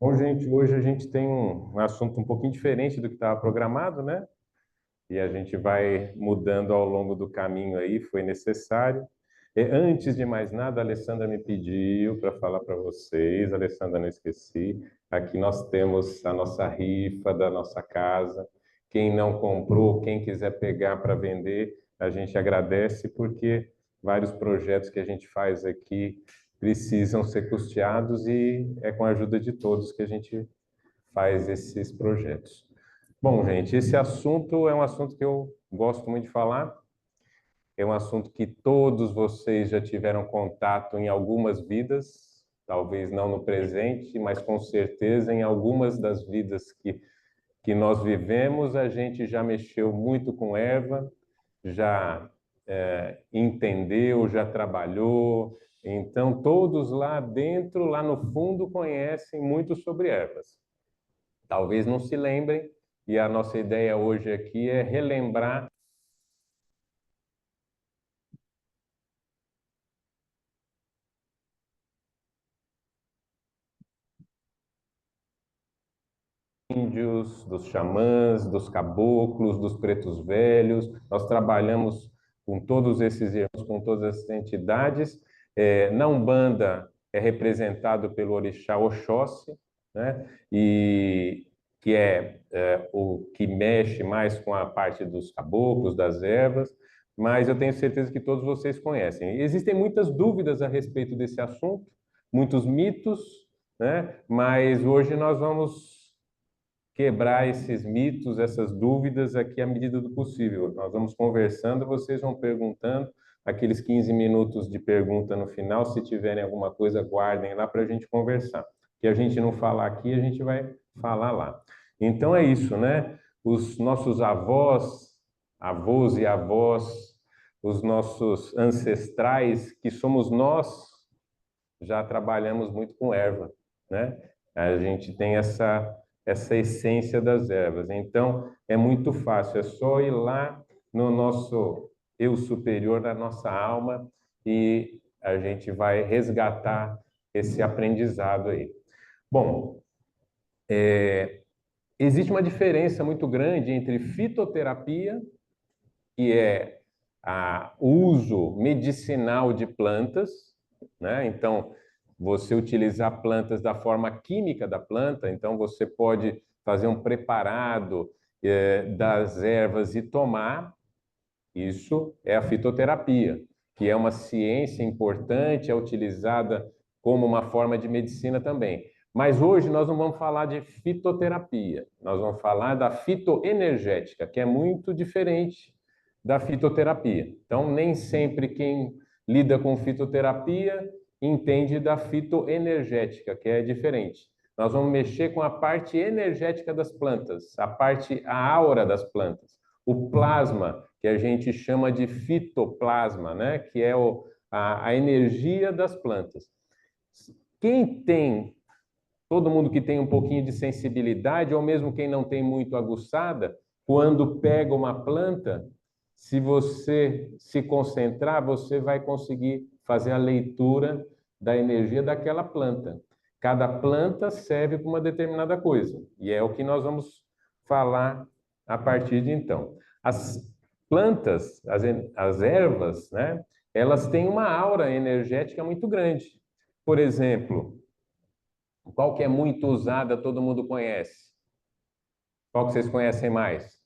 Bom, gente, hoje a gente tem um assunto um pouquinho diferente do que estava programado, né? E a gente vai mudando ao longo do caminho aí, foi necessário. E antes de mais nada, a Alessandra me pediu para falar para vocês, Alessandra, não esqueci, aqui nós temos a nossa rifa da nossa casa. Quem não comprou, quem quiser pegar para vender, a gente agradece porque vários projetos que a gente faz aqui precisam ser custeados e é com a ajuda de todos que a gente faz esses projetos. Bom, gente, esse assunto é um assunto que eu gosto muito de falar. É um assunto que todos vocês já tiveram contato em algumas vidas, talvez não no presente, mas com certeza em algumas das vidas que nós vivemos, a gente já mexeu muito com erva, já entendeu, já trabalhou. Então, todos lá dentro, lá no fundo, conhecem muito sobre ervas. Talvez não se lembrem, e a nossa ideia hoje aqui é relembrar índios, dos xamãs, dos caboclos, dos pretos velhos. Nós trabalhamos com todos esses irmãos, com todas essas entidades. Na Umbanda é representado pelo orixá Oxóssi, né? E que é o que mexe mais com a parte dos caboclos, das ervas, mas eu tenho certeza que todos vocês conhecem. Existem muitas dúvidas a respeito desse assunto, muitos mitos, né? Mas hoje nós vamos quebrar esses mitos, essas dúvidas aqui à medida do possível. Nós vamos conversando, vocês vão perguntando, aqueles 15 minutos de pergunta no final, se tiverem alguma coisa, guardem lá para a gente conversar. Que a gente não falar aqui, a gente vai falar lá. Então é isso, né? Os nossos avós e avós, os nossos ancestrais, que somos nós, já trabalhamos muito com erva, né? A gente tem essa essência das ervas. Então, é muito fácil, é só ir lá no nosso eu superior, na nossa alma, e a gente vai resgatar esse aprendizado aí. Bom, existe uma diferença muito grande entre fitoterapia, que é o uso medicinal de plantas, né? Então, você utilizar plantas da forma química da planta, então você pode fazer um preparado das ervas e tomar. Isso é a fitoterapia, que é uma ciência importante, é utilizada como uma forma de medicina também. Mas hoje nós não vamos falar de fitoterapia, nós vamos falar da fitoenergética, que é muito diferente da fitoterapia. Então, nem sempre quem lida com fitoterapia entende da fitoenergética, que é diferente. Nós vamos mexer com a parte energética das plantas, a aura das plantas, o plasma, que a gente chama de fitoplasma, né? Que é a energia das plantas. Quem tem, todo mundo que tem um pouquinho de sensibilidade, ou mesmo quem não tem muito aguçada, quando pega uma planta, se você se concentrar, você vai conseguir fazer a leitura da energia daquela planta. Cada planta serve para uma determinada coisa, e é o que nós vamos falar a partir de então. As plantas, as ervas, né, elas têm uma aura energética muito grande. Por exemplo, qual que é muito usada, todo mundo conhece? Qual que vocês conhecem mais?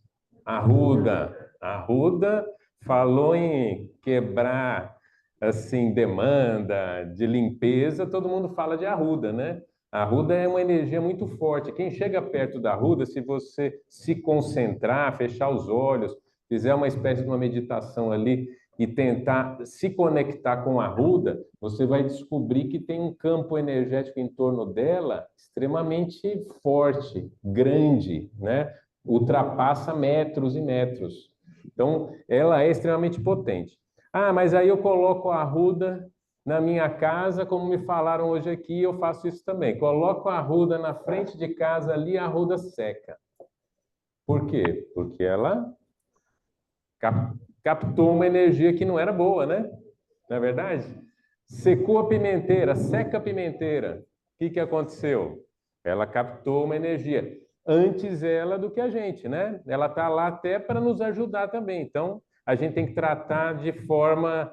Arruda. Arruda falou em quebrar assim demanda de limpeza, todo mundo fala de arruda, né? A arruda é uma energia muito forte. Quem chega perto da arruda, se você se concentrar, fechar os olhos, fizer uma espécie de uma meditação ali e tentar se conectar com a arruda, você vai descobrir que tem um campo energético em torno dela extremamente forte, grande, né? Ultrapassa metros e metros. Então, ela é extremamente potente. Ah, mas aí eu coloco a arruda na minha casa, como me falaram hoje aqui, eu faço isso também. Coloco a arruda na frente de casa ali, a arruda seca. Por quê? Porque ela captou uma energia que não era boa, né? Não é verdade? Secou a pimenteira, seca a pimenteira. O que aconteceu? Ela captou uma energia. Antes ela do que a gente, né? Ela está lá até para nos ajudar também. Então, a gente tem que tratar de forma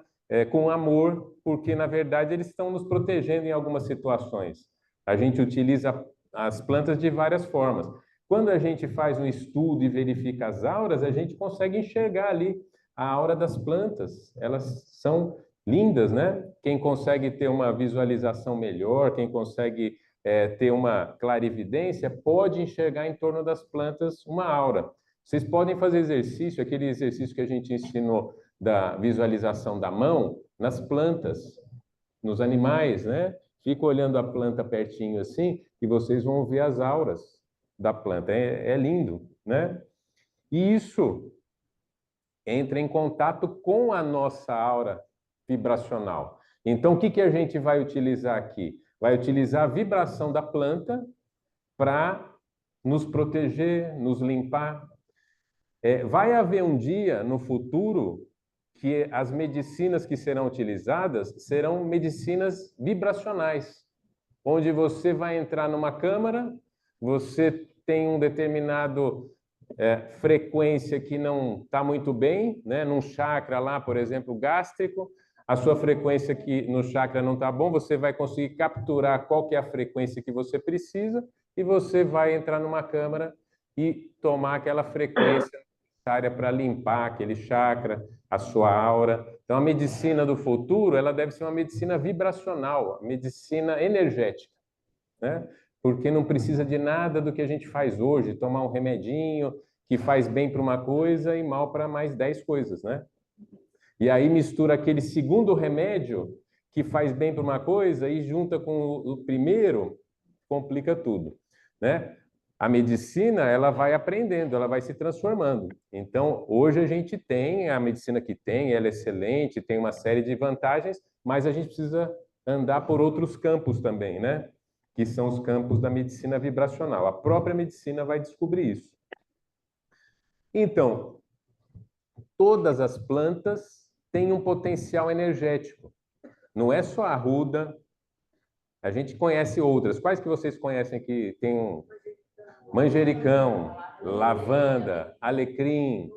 com amor, porque, na verdade, eles estão nos protegendo em algumas situações. A gente utiliza as plantas de várias formas. Quando a gente faz um estudo e verifica as auras, a gente consegue enxergar ali a aura das plantas. Elas são lindas, né? Quem consegue ter uma visualização melhor, quem consegue ter uma clarividência, pode enxergar em torno das plantas uma aura. Vocês podem fazer exercício, aquele exercício que a gente ensinou da visualização da mão, nas plantas, nos animais, né? Fica olhando a planta pertinho assim e vocês vão ver as auras da planta. É lindo, né? E isso entra em contato com a nossa aura vibracional. Então, o que a gente vai utilizar aqui? Vai utilizar a vibração da planta para nos proteger, nos limpar. Vai haver um dia no futuro que as medicinas que serão utilizadas serão medicinas vibracionais, onde você vai entrar numa câmara, você tem um determinado frequência que não está muito bem, né? Num chakra lá, por exemplo, gástrico, a sua frequência que no chakra não está bom, você vai conseguir capturar qual que é a frequência que você precisa e você vai entrar numa câmara e tomar aquela frequência necessária para limpar aquele chakra, a sua aura. Então, a medicina do futuro, ela deve ser uma medicina vibracional, medicina energética, né? Porque não precisa de nada do que a gente faz hoje, tomar um remedinho que faz bem para uma coisa e mal para mais 10 coisas, né? E aí mistura aquele segundo remédio que faz bem para uma coisa e junta com o primeiro, complica tudo, né? A medicina, ela vai aprendendo, ela vai se transformando. Então, hoje a gente tem a medicina que tem, ela é excelente, tem uma série de vantagens, mas a gente precisa andar por outros campos também, né? Que são os campos da medicina vibracional. A própria medicina vai descobrir isso. Então, todas as plantas têm um potencial energético. Não é só a arruda. A gente conhece outras. Quais que vocês conhecem que tem um manjericão, lavanda, alecrim,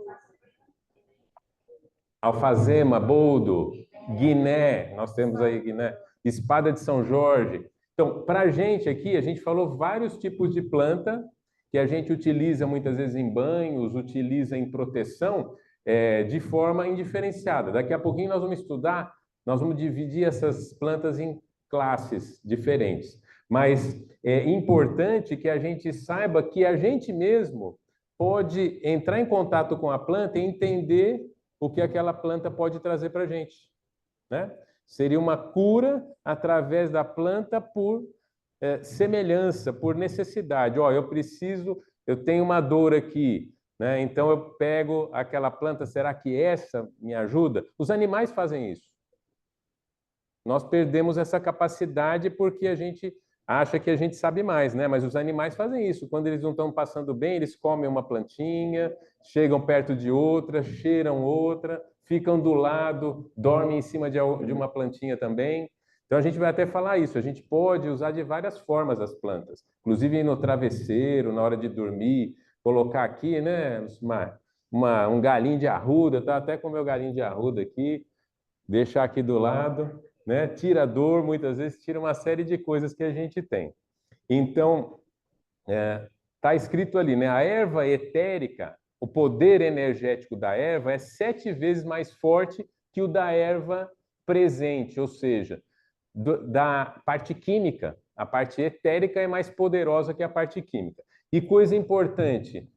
alfazema, boldo, guiné, nós temos aí guiné, espada de São Jorge. Então, para a gente aqui, a gente falou vários tipos de planta que a gente utiliza muitas vezes em banhos, utiliza em proteção, de forma indiferenciada. Daqui a pouquinho nós vamos estudar, nós vamos dividir essas plantas em classes diferentes. Mas é importante que a gente saiba que a gente mesmo pode entrar em contato com a planta e entender o que aquela planta pode trazer para a gente, né? Seria uma cura através da planta por semelhança, por necessidade. Ó, eu tenho uma dor aqui, né? Então eu pego aquela planta, será que essa me ajuda? Os animais fazem isso. Nós perdemos essa capacidade porque a gente acha que a gente sabe mais, né? Mas os animais fazem isso. Quando eles não estão passando bem, eles comem uma plantinha, chegam perto de outra, cheiram outra, ficam do lado, dormem em cima de uma plantinha também. Então a gente vai até falar isso. A gente pode usar de várias formas as plantas, inclusive no travesseiro, na hora de dormir, colocar aqui, né? Um galinho de arruda, tá? Até com o meu galinho de arruda aqui, deixar aqui do lado, né? Tira a dor, muitas vezes tira uma série de coisas que a gente tem. Então, tá escrito ali, né? A erva etérica, o poder energético da erva é 7 vezes mais forte que o da erva presente, ou seja, da parte química. A parte etérica é mais poderosa que a parte química. E coisa importante,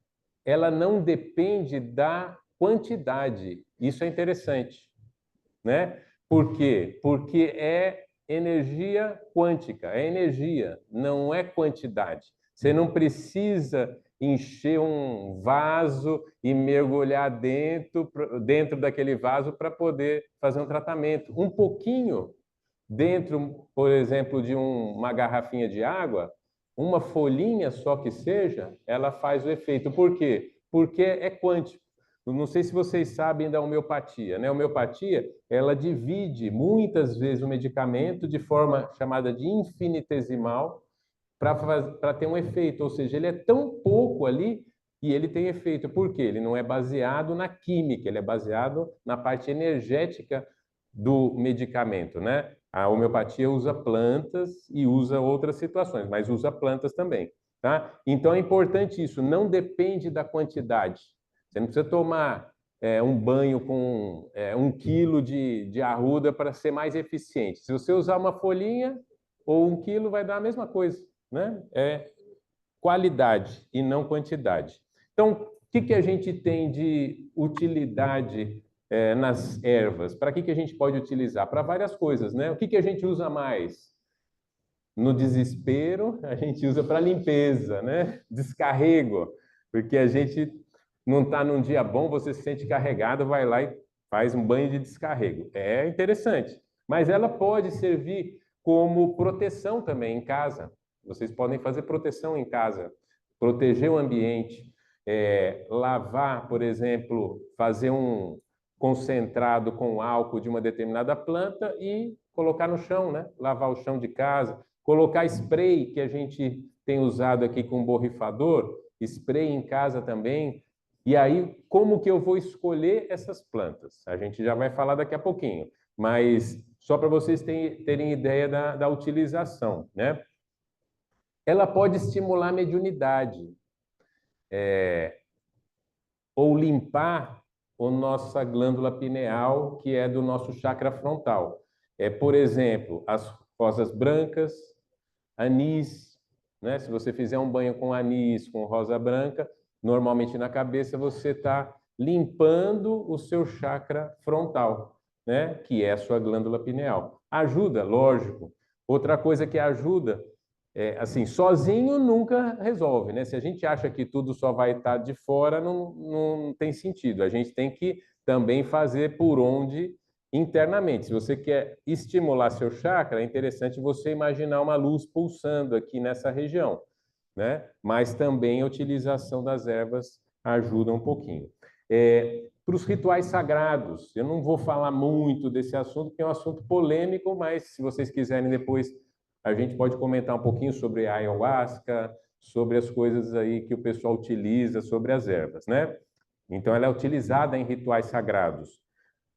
ela não depende da quantidade. Isso é interessante, né? Por quê? Porque é energia quântica, é energia, não é quantidade. Você não precisa encher um vaso e mergulhar dentro daquele vaso para poder fazer um tratamento. Um pouquinho dentro, por exemplo, de uma garrafinha de água, uma folhinha só que seja, ela faz o efeito. Por quê? Porque é quântico. Não sei se vocês sabem da homeopatia, né? A homeopatia, ela divide muitas vezes o medicamento de forma chamada de infinitesimal para ter um efeito, ou seja, ele é tão pouco ali e ele tem efeito. Por quê? Ele não é baseado na química, ele é baseado na parte energética do medicamento, né? A homeopatia usa plantas e usa outras situações, mas usa plantas também, tá? Então é importante isso, não depende da quantidade. Você não precisa tomar um banho com 1 quilo de arruda para ser mais eficiente. Se você usar uma folhinha ou 1 quilo, vai dar a mesma coisa, né? É qualidade e não quantidade. Então, o que a gente tem de utilidade nas ervas? Para que a gente pode utilizar? Para várias coisas, né? O que a gente usa mais? No desespero, a gente usa para limpeza, né? Descarrego, porque a gente não está num dia bom, você se sente carregado, vai lá e faz um banho de descarrego. É interessante, mas ela pode servir como proteção também em casa. Vocês podem fazer proteção em casa, proteger o ambiente, lavar, por exemplo, fazer um concentrado com álcool de uma determinada planta e colocar no chão, né? Lavar o chão de casa, colocar spray que a gente tem usado aqui com borrifador, spray em casa também. E aí, como que eu vou escolher essas plantas? A gente já vai falar daqui a pouquinho, mas só para vocês terem ideia da utilização, né? Ela pode estimular a mediunidade, ou limpar a nossa glândula pineal, que é do nosso chakra frontal. Por exemplo, as rosas brancas, anis, né? Se você fizer um banho com anis, com rosa branca, normalmente na cabeça você está limpando o seu chakra frontal, né? Que é a sua glândula pineal. Ajuda, lógico. Outra coisa que ajuda assim, sozinho nunca resolve, né? Se a gente acha que tudo só vai estar de fora, não tem sentido. A gente tem que também fazer por onde internamente. Se você quer estimular seu chakra, é interessante você imaginar uma luz pulsando aqui nessa região, né? Mas também a utilização das ervas ajuda um pouquinho. Para os rituais sagrados, eu não vou falar muito desse assunto, porque é um assunto polêmico, mas se vocês quiserem depois, a gente pode comentar um pouquinho sobre a ayahuasca, sobre as coisas aí que o pessoal utiliza, sobre as ervas, né? Então, ela é utilizada em rituais sagrados.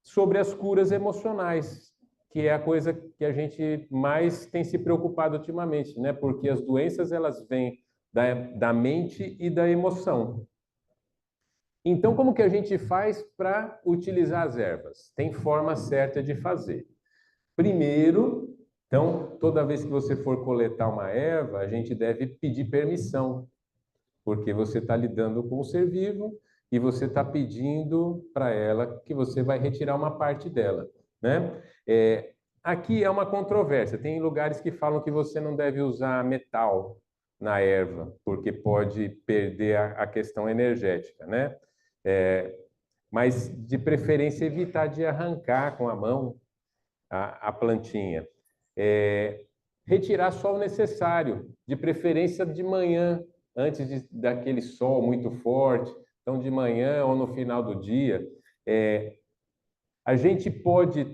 Sobre as curas emocionais, que é a coisa que a gente mais tem se preocupado ultimamente, né? Porque as doenças, elas vêm da mente e da emoção. Então, como que a gente faz para utilizar as ervas? Tem forma certa de fazer. Primeiro, então, toda vez que você for coletar uma erva, a gente deve pedir permissão, porque você está lidando com o ser vivo e você está pedindo para ela que você vai retirar uma parte dela, né? Aqui é uma controvérsia. Tem lugares que falam que você não deve usar metal na erva, porque pode perder a questão energética, né? Mas de preferência evitar de arrancar com a mão a plantinha. Retirar só o necessário, de preferência de manhã, antes daquele sol muito forte. Então, de manhã ou no final do dia. A gente pode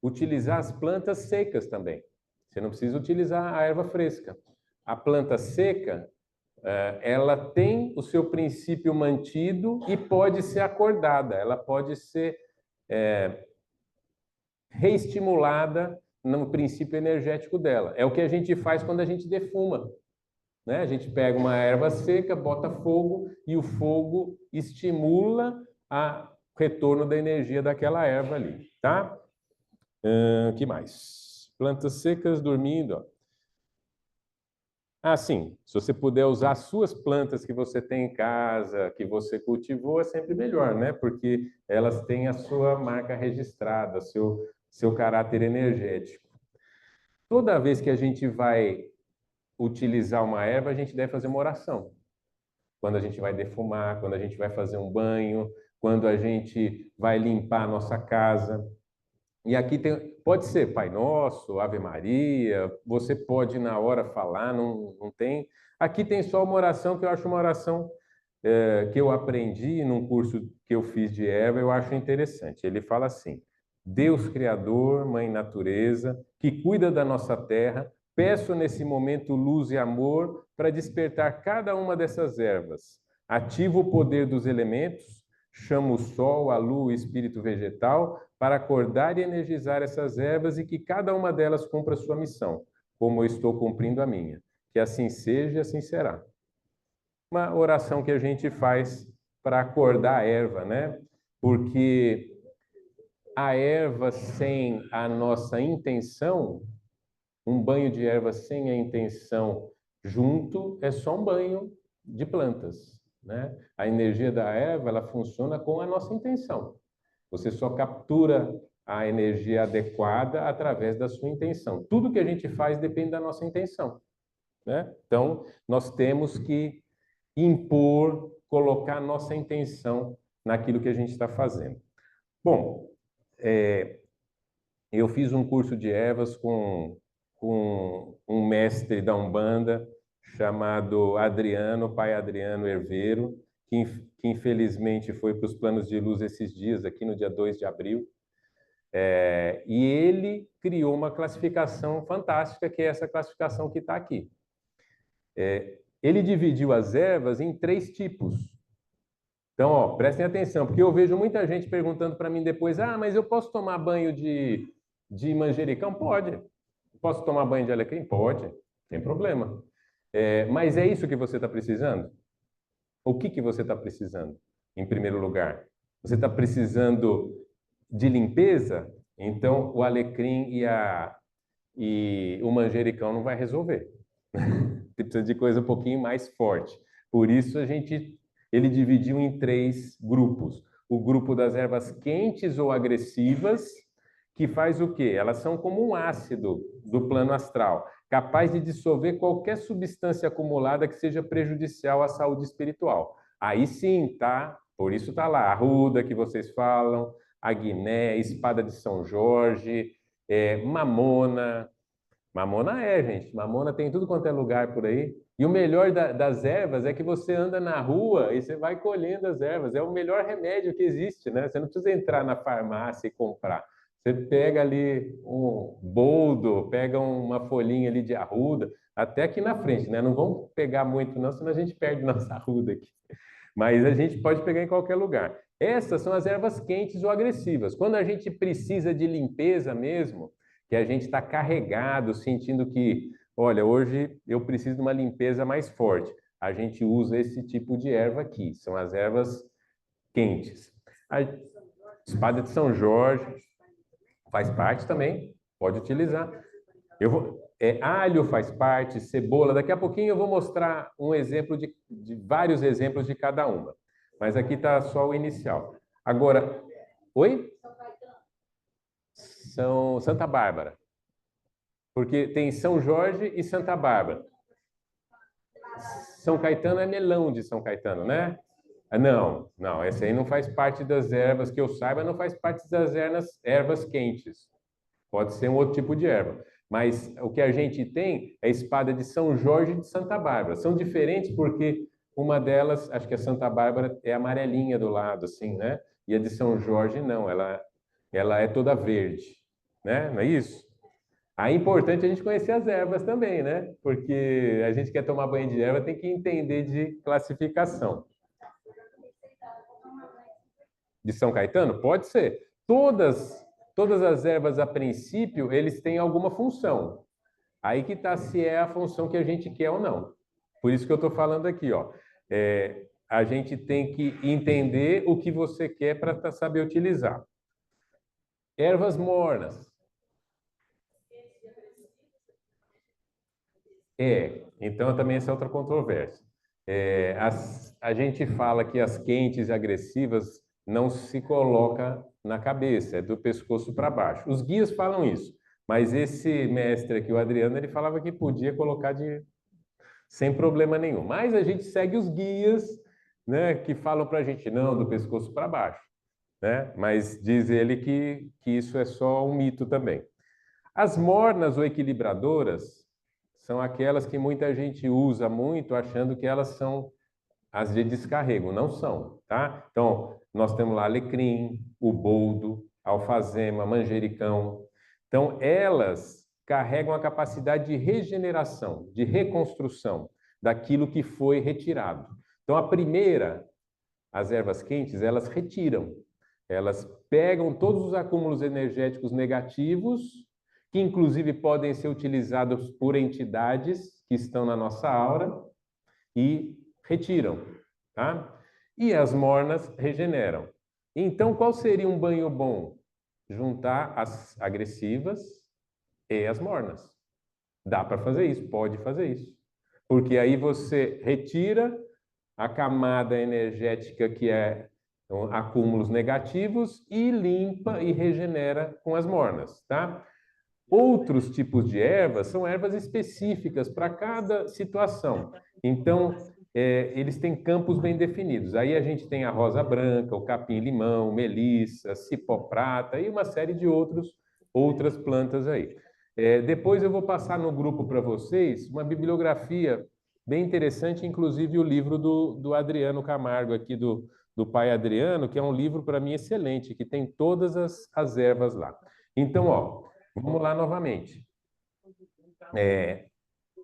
utilizar as plantas secas também. Você não precisa utilizar a erva fresca. A planta seca, ela tem o seu princípio mantido e pode ser acordada, ela pode ser reestimulada no princípio energético dela. É o que a gente faz quando a gente defuma, né? A gente pega uma erva seca, bota fogo e o fogo estimula o retorno da energia daquela erva ali, tá? Que mais? Plantas secas dormindo, ó. Sim, se você puder usar as suas plantas que você tem em casa, que você cultivou, é sempre melhor, né? Porque elas têm a sua marca registrada, seu caráter energético. Toda vez que a gente vai utilizar uma erva, a gente deve fazer uma oração. Quando a gente vai defumar, quando a gente vai fazer um banho, quando a gente vai limpar a nossa casa. E aqui pode ser Pai Nosso, Ave Maria, você pode na hora falar, não tem. Aqui tem só uma oração que eu acho uma oração que eu aprendi num curso que eu fiz de erva, eu acho interessante. Ele fala assim: Deus Criador, Mãe Natureza, que cuida da nossa terra, Peço nesse momento luz e amor para despertar cada uma dessas ervas. Ativo o poder dos elementos, chamo o sol, a lua, o espírito vegetal para acordar e energizar essas ervas e que cada uma delas cumpra a sua missão, como eu estou cumprindo a minha. Que assim seja e assim será. Uma oração que a gente faz para acordar a erva, né? Porque a erva sem a nossa intenção, um banho de erva sem a intenção junto é só um banho de plantas, né? A energia da erva, ela funciona com a nossa intenção. Você só captura a energia adequada através da sua intenção. Tudo que a gente faz depende da nossa intenção, né? Então, nós temos que impor, colocar a nossa intenção naquilo que a gente está fazendo. Bom, eu fiz um curso de ervas com um mestre da Umbanda chamado Adriano, pai Adriano Herveiro, que infelizmente foi para os planos de luz esses dias, aqui no dia 2 de abril. E ele criou uma classificação fantástica, que é essa classificação que está aqui. Ele dividiu as ervas em 3 tipos. Então, ó, prestem atenção, porque eu vejo muita gente perguntando para mim depois: ah, mas eu posso tomar banho de manjericão? Pode. Posso tomar banho de alecrim? Pode, sem problema. Mas é isso que você está precisando? O que você está precisando, em primeiro lugar? Você está precisando de limpeza? Então, o alecrim e o manjericão não vai resolver. Você precisa de coisa um pouquinho mais forte. Por isso, ele dividiu em 3 grupos. O grupo das ervas quentes ou agressivas, que faz o quê? Elas são como um ácido do plano astral, capaz de dissolver qualquer substância acumulada que seja prejudicial à saúde espiritual. Aí sim, tá? Por isso tá lá, a arruda que vocês falam, a guiné, espada de São Jorge, mamona. Mamona gente. Mamona tem tudo quanto é lugar por aí. E o melhor das ervas é que você anda na rua e você vai colhendo as ervas. É o melhor remédio que existe, né? Você não precisa entrar na farmácia e comprar. Você pega ali um boldo, pega uma folhinha ali de arruda, até aqui na frente, né? Não vamos pegar muito não, senão a gente perde nossa arruda aqui. Mas a gente pode pegar em qualquer lugar. Essas são as ervas quentes ou agressivas. Quando a gente precisa de limpeza mesmo, que a gente está carregado, sentindo que, olha, hoje eu preciso de uma limpeza mais forte, a gente usa esse tipo de erva aqui, são as ervas quentes. A espada de São Jorge faz parte também, pode utilizar. Alho faz parte, cebola. Daqui a pouquinho eu vou mostrar um exemplo de vários exemplos de cada uma. Mas aqui está só o inicial. Agora, oi? São Santa Bárbara. Porque tem São Jorge e Santa Bárbara. São Caetano é melão de São Caetano, né? Não, esse aí não faz parte das ervas, que eu saiba, não faz parte das ervas quentes. Pode ser um outro tipo de erva. Mas o que a gente tem é a espada de São Jorge e de Santa Bárbara. São diferentes porque uma delas, acho que a Santa Bárbara é amarelinha do lado, assim, né? E a de São Jorge não, ela é toda verde, né? Não é isso? Aí é importante a gente conhecer as ervas também, né? Porque a gente quer tomar banho de erva, tem que entender de classificação. De São Caetano? Pode ser. Todas as ervas, a princípio, eles têm alguma função. Aí que está se é a função que a gente quer ou não. Por isso que eu estou falando aqui, ó. A gente tem que entender o que você quer para saber utilizar. Ervas mornas. Então também essa é outra controvérsia. A gente fala que as quentes e agressivas não se coloca na cabeça, é do pescoço para baixo. Os guias falam isso, mas esse mestre aqui, o Adriano, ele falava que podia colocar sem problema nenhum. Mas a gente segue os guias, né, que falam para a gente, não, do pescoço para baixo. Né? Mas diz ele que isso é só um mito também. As mornas ou equilibradoras são aquelas que muita gente usa muito achando que elas são as de descarrego. Não são, tá? Então, nós temos lá alecrim, o boldo, alfazema, manjericão. Então, elas carregam a capacidade de regeneração, de reconstrução daquilo que foi retirado. Então, a primeira, as ervas quentes, elas retiram. Elas pegam todos os acúmulos energéticos negativos, que inclusive podem ser utilizados por entidades que estão na nossa aura, e retiram, tá? E as mornas regeneram. Então, qual seria um banho bom? Juntar as agressivas e as mornas. Dá para fazer isso, pode fazer isso. Porque aí você retira a camada energética que é acúmulos negativos e limpa e regenera com as mornas, tá? Outros tipos de ervas são ervas específicas para cada situação. Então, eles têm campos bem definidos. Aí a gente tem a rosa branca, o capim-limão, melissa, cipó-prata e uma série de outras plantas aí. Depois eu vou passar no grupo para vocês uma bibliografia bem interessante, inclusive o livro do Adriano Camargo, aqui do pai Adriano, que é um livro para mim excelente, que tem todas as ervas lá. Então, ó, vamos lá novamente.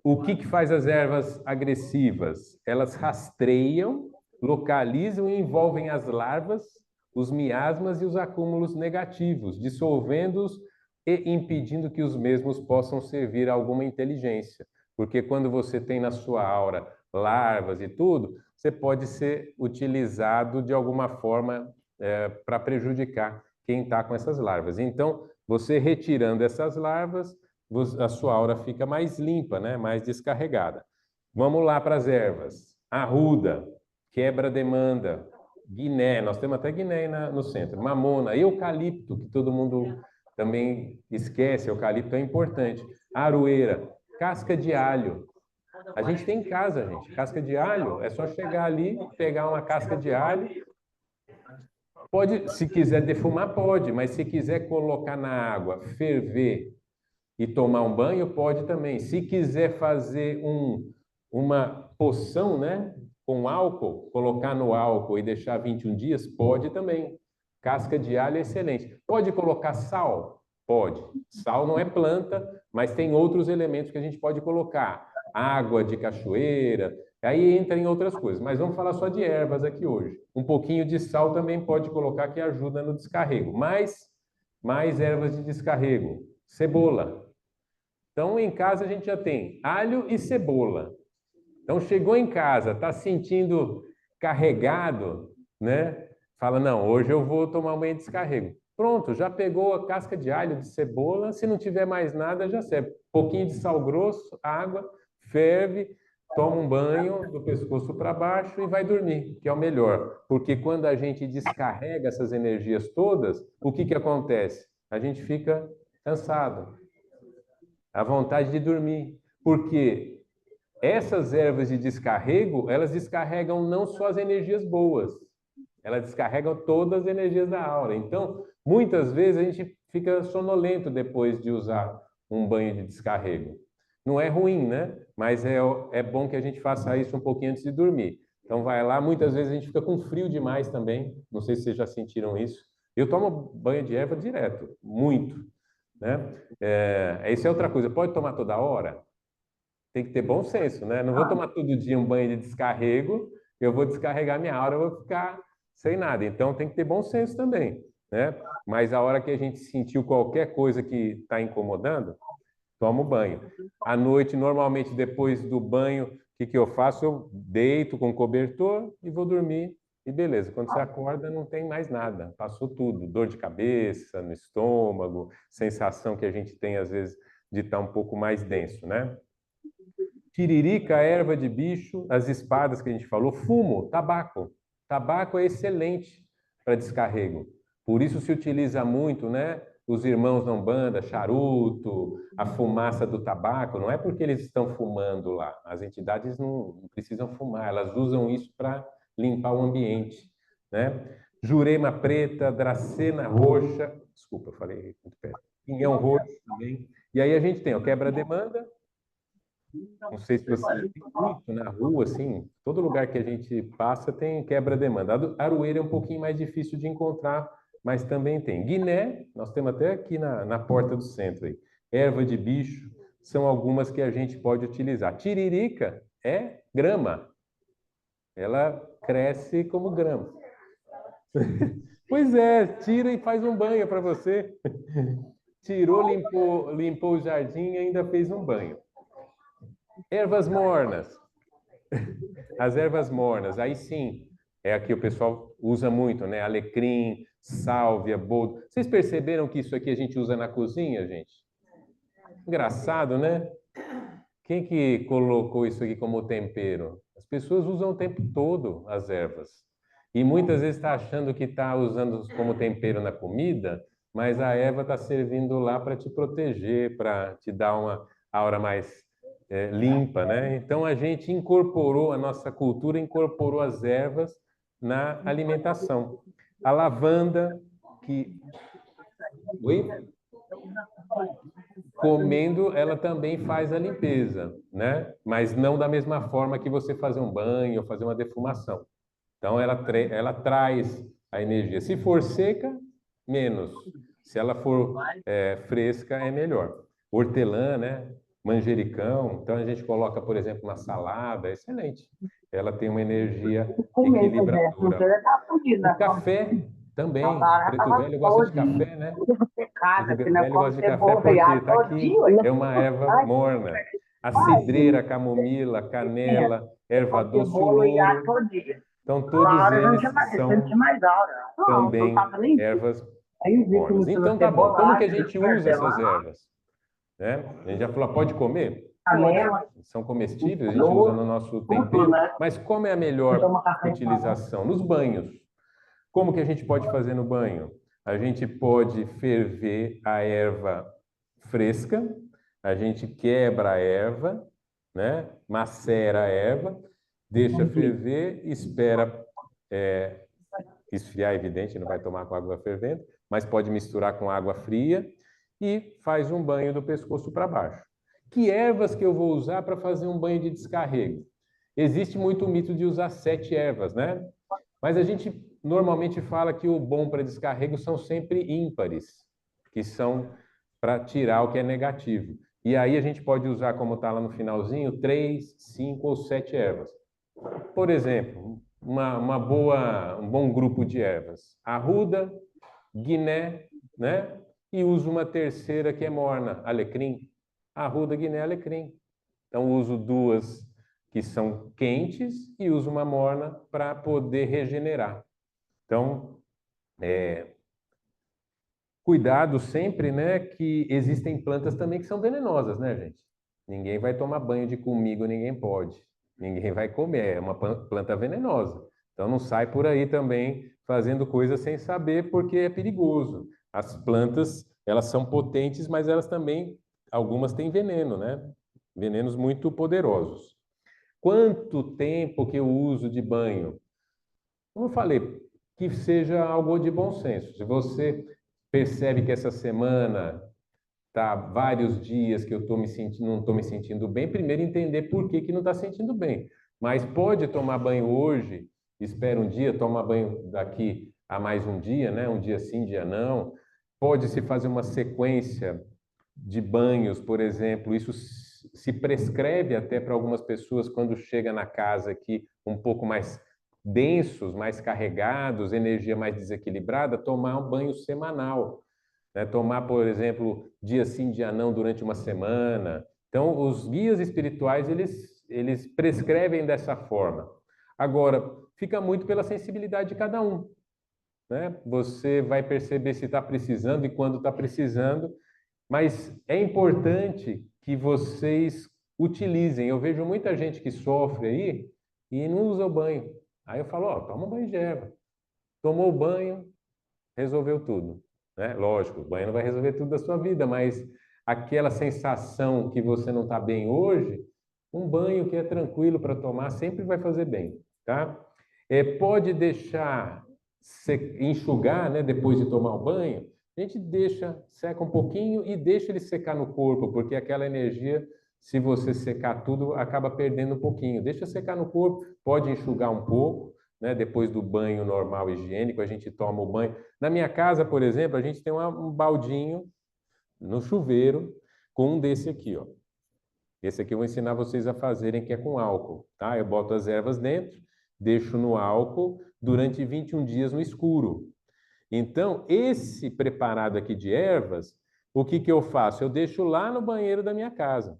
O que faz as ervas agressivas? Elas rastreiam, localizam e envolvem as larvas, os miasmas e os acúmulos negativos, dissolvendo-os e impedindo que os mesmos possam servir a alguma inteligência. Porque quando você tem na sua aura larvas e tudo, você pode ser utilizado de alguma forma para prejudicar quem está com essas larvas. Então, você retirando essas larvas, a sua aura fica mais limpa, né? Mais descarregada. Vamos lá para as ervas. Arruda, quebra-demanda, guiné, nós temos até guiné no centro, mamona, eucalipto, que todo mundo também esquece, eucalipto é importante. Aroeira, casca de alho. A gente tem em casa, gente, casca de alho, é só chegar ali, pegar uma casca de alho. Pode, se quiser defumar, pode, mas se quiser colocar na água, ferver e tomar um banho, pode também. Se quiser fazer uma poção, né, com álcool, colocar no álcool e deixar 21 dias, pode também. Casca de alho é excelente. Pode colocar sal? Pode. Sal não é planta, mas tem outros elementos que a gente pode colocar. Água de cachoeira, aí entra em outras coisas. Mas vamos falar só de ervas aqui hoje. Um pouquinho de sal também pode colocar, que ajuda no descarrego. Mais ervas de descarrego. Cebola. Então, em casa a gente já tem alho e cebola. Então, chegou em casa, está sentindo carregado, né? Fala, não, hoje eu vou tomar um banho de descarrego. Pronto, já pegou a casca de alho, de cebola. Se não tiver mais nada, já serve. Pouquinho de sal grosso, água, ferve, toma um banho do pescoço para baixo e vai dormir, que é o melhor. Porque quando a gente descarrega essas energias todas, o que acontece? A gente fica cansado, a vontade de dormir, porque essas ervas de descarrego, elas descarregam não só as energias boas, elas descarregam todas as energias da aura. Então, muitas vezes a gente fica sonolento depois de usar um banho de descarrego. Não é ruim, né? Mas é bom que a gente faça isso um pouquinho antes de dormir. Então, vai lá, muitas vezes a gente fica com frio demais também, não sei se vocês já sentiram isso. Eu tomo banho de erva direto, muito, né? Isso é outra coisa. Pode tomar toda hora? Tem que ter bom senso, né? Não vou tomar todo dia um banho de descarrego, eu vou descarregar minha aura, eu vou ficar sem nada. Então tem que ter bom senso também, né? Mas a hora que a gente sentiu qualquer coisa que está incomodando, toma o banho. À noite, normalmente depois do banho, o que eu faço? Eu deito com cobertor e vou dormir. E beleza, quando você acorda não tem mais nada, passou tudo, dor de cabeça, no estômago, sensação que a gente tem às vezes de estar um pouco mais denso, né? Tiririca, erva de bicho, as espadas que a gente falou, fumo, tabaco. Tabaco é excelente para descarrego. Por isso se utiliza muito, né? Os irmãos da Umbanda, charuto, a fumaça do tabaco. Não é porque eles estão fumando lá. As entidades não precisam fumar, elas usam isso para limpar o ambiente, né? Jurema preta, dracena roxa, desculpa, eu falei muito perto. Pinhão roxo também. E aí a gente tem o quebra-demanda. Não sei se você tem muito na rua, assim, todo lugar que a gente passa tem quebra-demanda. A aroeira é um pouquinho mais difícil de encontrar, mas também tem. Guiné, nós temos até aqui na porta do centro aí. erva de bicho, são algumas que a gente pode utilizar. Tiririca é grama, ela cresce como grama. Pois é, tira e faz um banho para você. Tirou, limpou o jardim e ainda fez um banho. Ervas mornas. As ervas mornas, aí sim, é a que o pessoal usa muito, né? Alecrim, sálvia, boldo. Vocês perceberam que isso aqui a gente usa na cozinha, gente? Engraçado, né? Quem que colocou isso aqui como tempero? As pessoas usam o tempo todo as ervas. E muitas vezes está achando que está usando como tempero na comida, mas a erva está servindo lá para te proteger, para te dar uma aura mais limpa, né? Então a gente incorporou, a nossa cultura incorporou as ervas na alimentação. A lavanda, que. Oi? Comendo, ela também faz a limpeza, né? Mas não da mesma forma que você fazer um banho ou fazer uma defumação. Então, ela traz a energia. Se for seca, menos. Se ela for fresca, é melhor. Hortelã, né? Manjericão. Então, a gente coloca, por exemplo, na salada. Excelente. Ela tem uma energia equilibradora. O café também. Preto velho gosta de café, né? Preto velho gosta de café porque está aqui. É uma erva morna. A cidreira, a camomila, a canela, erva doce, o louro. Então, todos eles são também ervas mornas. Então, tá bom. Como que a gente usa essas ervas? Né? A gente já falou, pode comer? Pode. São comestíveis, a gente usa no nosso tempero. Mas como é a melhor utilização? Nos banhos. Como que a gente pode fazer no banho? A gente pode ferver a erva fresca, a gente quebra a erva, né? Macera a erva, deixa ferver, espera esfriar, evidente, não vai tomar com água fervendo, mas pode misturar com água fria e faz um banho do pescoço para baixo. Que ervas que eu vou usar para fazer um banho de descarrego? Existe muito o mito de usar 7 ervas, né? Mas a gente normalmente fala que o bom para descarrego são sempre ímpares, que são para tirar o que é negativo. E aí a gente pode usar, como está lá no finalzinho, 3, 5 ou 7 ervas. Por exemplo, um bom grupo de ervas. Arruda, guiné, né? E uso uma terceira que é morna, alecrim. Arruda, guiné, alecrim. Então uso 2 que são quentes e uso uma morna para poder regenerar. Então, cuidado sempre, né, que existem plantas também que são venenosas, né, gente? Ninguém vai tomar banho de comigo, ninguém pode. Ninguém vai comer, é uma planta venenosa. Então não sai por aí também fazendo coisas sem saber, porque é perigoso. As plantas, elas são potentes, mas elas também, algumas têm veneno, né? Venenos muito poderosos. Quanto tempo que eu uso de banho? Como eu falei, que seja algo de bom senso. Se você percebe que essa semana tá vários dias que eu não estou me sentindo bem, primeiro entender por que que não está sentindo bem. Mas pode tomar banho hoje, espera um dia, toma banho daqui a mais um dia, né? Um dia sim, dia não. Pode se fazer uma sequência de banhos, por exemplo. Isso se prescreve até para algumas pessoas quando chega na casa aqui um pouco mais densos, mais carregados, energia mais desequilibrada, tomar um banho semanal, né? Tomar, por exemplo, dia sim, dia não, durante uma semana. Então, os guias espirituais, eles prescrevem dessa forma. Agora, fica muito pela sensibilidade de cada um, né? Você vai perceber se está precisando e quando está precisando, mas é importante que vocês utilizem. Eu vejo muita gente que sofre aí e não usa o banho. Aí eu falo, ó, toma um banho de erva. Tomou o banho, resolveu tudo, né? Lógico, o banho não vai resolver tudo da sua vida, mas aquela sensação que você não está bem hoje, um banho que é tranquilo para tomar sempre vai fazer bem, tá? Pode deixar enxugar, né, depois de tomar o banho, a gente deixa, seca um pouquinho e deixa ele secar no corpo, porque aquela energia, se você secar tudo, acaba perdendo um pouquinho. Deixa secar no corpo, pode enxugar um pouco, né? Depois do banho normal higiênico, a gente toma o banho. Na minha casa, por exemplo, a gente tem um baldinho no chuveiro, com um desse aqui, ó. Esse aqui eu vou ensinar vocês a fazerem, que é com álcool, tá? Eu boto as ervas dentro, deixo no álcool durante 21 dias no escuro. Então, esse preparado aqui de ervas, o que que eu faço? Eu deixo lá no banheiro da minha casa.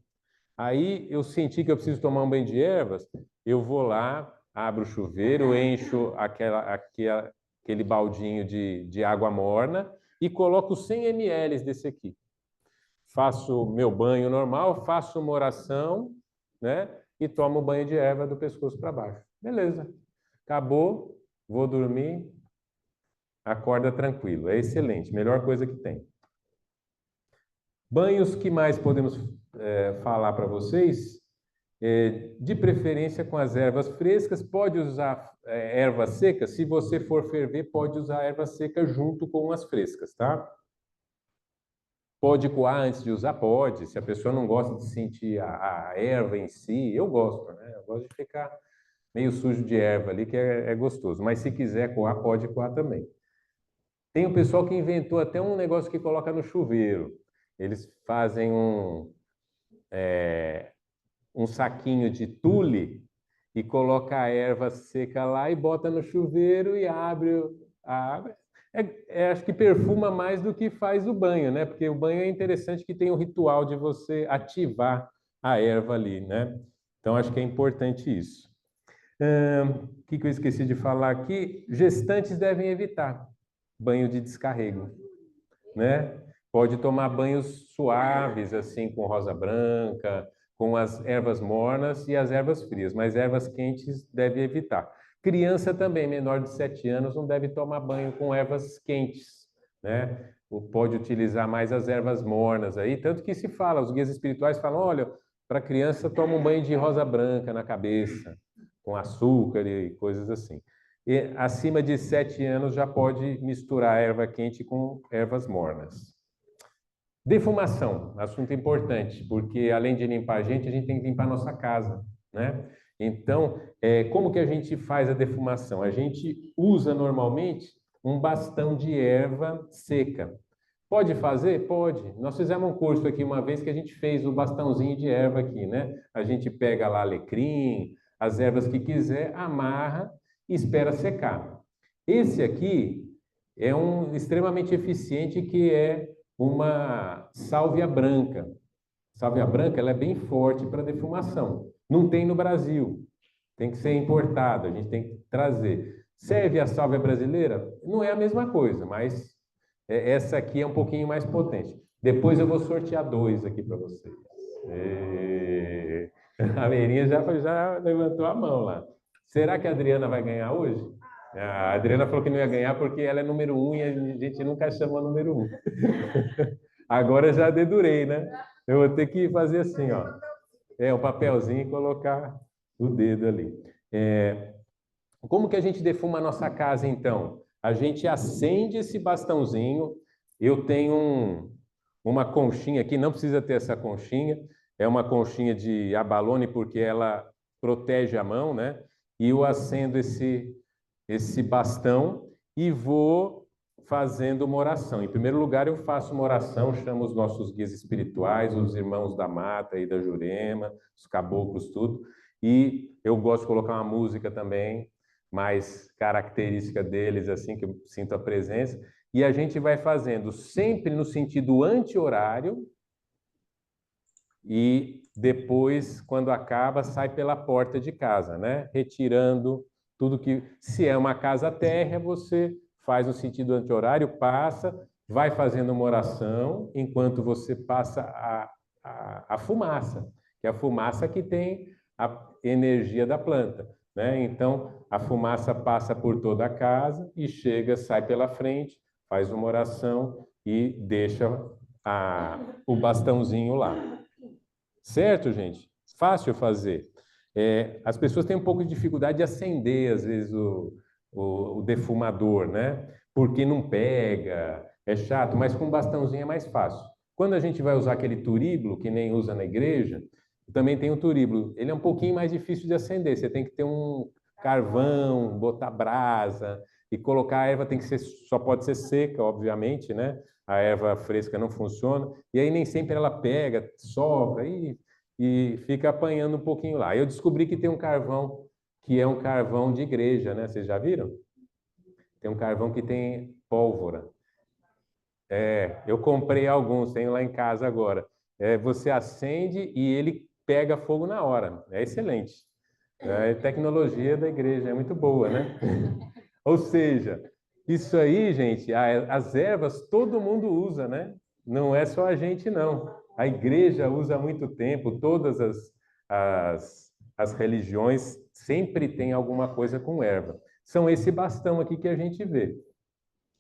Aí eu senti que eu preciso tomar um banho de ervas, eu vou lá, abro o chuveiro, encho aquele baldinho de água morna e coloco 100 ml desse aqui. Faço meu banho normal, faço uma oração, né? E tomo o banho de erva do pescoço para baixo. Beleza. Acabou, vou dormir, acorda tranquilo. É excelente, melhor coisa que tem. Banhos que mais podemos falar para vocês? De preferência com as ervas frescas, pode usar ervas secas. Se você for ferver, pode usar erva seca junto com as frescas, tá? Pode coar antes de usar? Pode. Se a pessoa não gosta de sentir a erva em si, eu gosto, né? Eu gosto de ficar meio sujo de erva ali, que é gostoso. Mas se quiser coar, pode coar também. Tem um pessoal que inventou até um negócio que coloca no chuveiro. Eles fazem um saquinho de tule e coloca a erva seca lá e bota no chuveiro e abre a água. Acho que perfuma mais do que faz o banho, né? Porque o banho é interessante que tem o ritual de você ativar a erva ali, né? Então, acho que é importante isso. O que eu esqueci de falar aqui? Gestantes devem evitar banho de descarrego, né? Pode tomar banhos suaves, assim, com rosa branca, com as ervas mornas e as ervas frias, mas ervas quentes deve evitar. Criança também, menor de 7 anos, não deve tomar banho com ervas quentes, né? Pode utilizar mais as ervas mornas aí, tanto que se fala, os guias espirituais falam, olha, para criança toma um banho de rosa branca na cabeça, com açúcar e coisas assim. E acima de 7 anos já pode misturar erva quente com ervas mornas. Defumação, assunto importante, porque além de limpar a gente tem que limpar a nossa casa, né? Então, como que a gente faz a defumação? A gente usa normalmente um bastão de erva seca. Pode fazer? Pode. Nós fizemos um curso aqui uma vez que a gente fez o bastãozinho de erva aqui, né? A gente pega lá alecrim, as ervas que quiser, amarra e espera secar. Esse aqui é um extremamente eficiente que é uma sálvia branca. Sálvia branca, ela é bem forte para defumação. Não tem no Brasil. Tem que ser importado, a gente tem que trazer. Serve a sálvia brasileira? Não é a mesma coisa, mas essa aqui é um pouquinho mais potente. Depois eu vou sortear 2 aqui para vocês. A Leirinha já levantou a mão lá. Será que a Adriana vai ganhar hoje? A Adriana falou que não ia ganhar porque ela é número 1 e a gente nunca chama número 1. Agora já dedurei, né? Eu vou ter que fazer assim, ó. Um papelzinho e colocar o dedo ali. Como que a gente defuma a nossa casa, então? A gente acende esse bastãozinho. Eu tenho uma conchinha aqui, não precisa ter essa conchinha. É uma conchinha de abalone porque ela protege a mão, né? E eu acendo esse bastão e vou fazendo uma oração. Em primeiro lugar, eu faço uma oração, chamo os nossos guias espirituais, os irmãos da mata e da Jurema, os caboclos, tudo. E eu gosto de colocar uma música também, mais característica deles, assim, que eu sinto a presença. E a gente vai fazendo sempre no sentido anti-horário e depois, quando acaba, sai pela porta de casa, né? Retirando tudo que... Se é uma casa térrea, você faz no sentido anti-horário, passa, vai fazendo uma oração, enquanto você passa a fumaça, que é a fumaça que tem a energia da planta, né? Então, a fumaça passa por toda a casa e chega, sai pela frente, faz uma oração e deixa o bastãozinho lá. Certo, gente? Fácil fazer. As pessoas têm um pouco de dificuldade de acender, às vezes, o defumador, né? Porque não pega, é chato, mas com bastãozinho é mais fácil. Quando a gente vai usar aquele turíbulo, que nem usa na igreja, também tem o turíbulo. Ele é um pouquinho mais difícil de acender. Você tem que ter um carvão, botar brasa e colocar a erva, tem que ser, só pode ser seca, obviamente, né? a erva fresca não funciona, e aí nem sempre ela pega, sobra e fica apanhando um pouquinho lá. Eu descobri que tem um carvão que é um carvão de igreja, né? Vocês já viram? Tem um carvão que tem pólvora. Eu comprei alguns, tenho lá em casa agora. Você acende e ele pega fogo na hora. É excelente. A tecnologia da igreja é muito boa, né? Ou seja, isso aí, gente, as ervas todo mundo usa, né? Não é só a gente, não. A igreja usa há muito tempo, todas as religiões sempre tem alguma coisa com erva. São esse bastão aqui que a gente vê,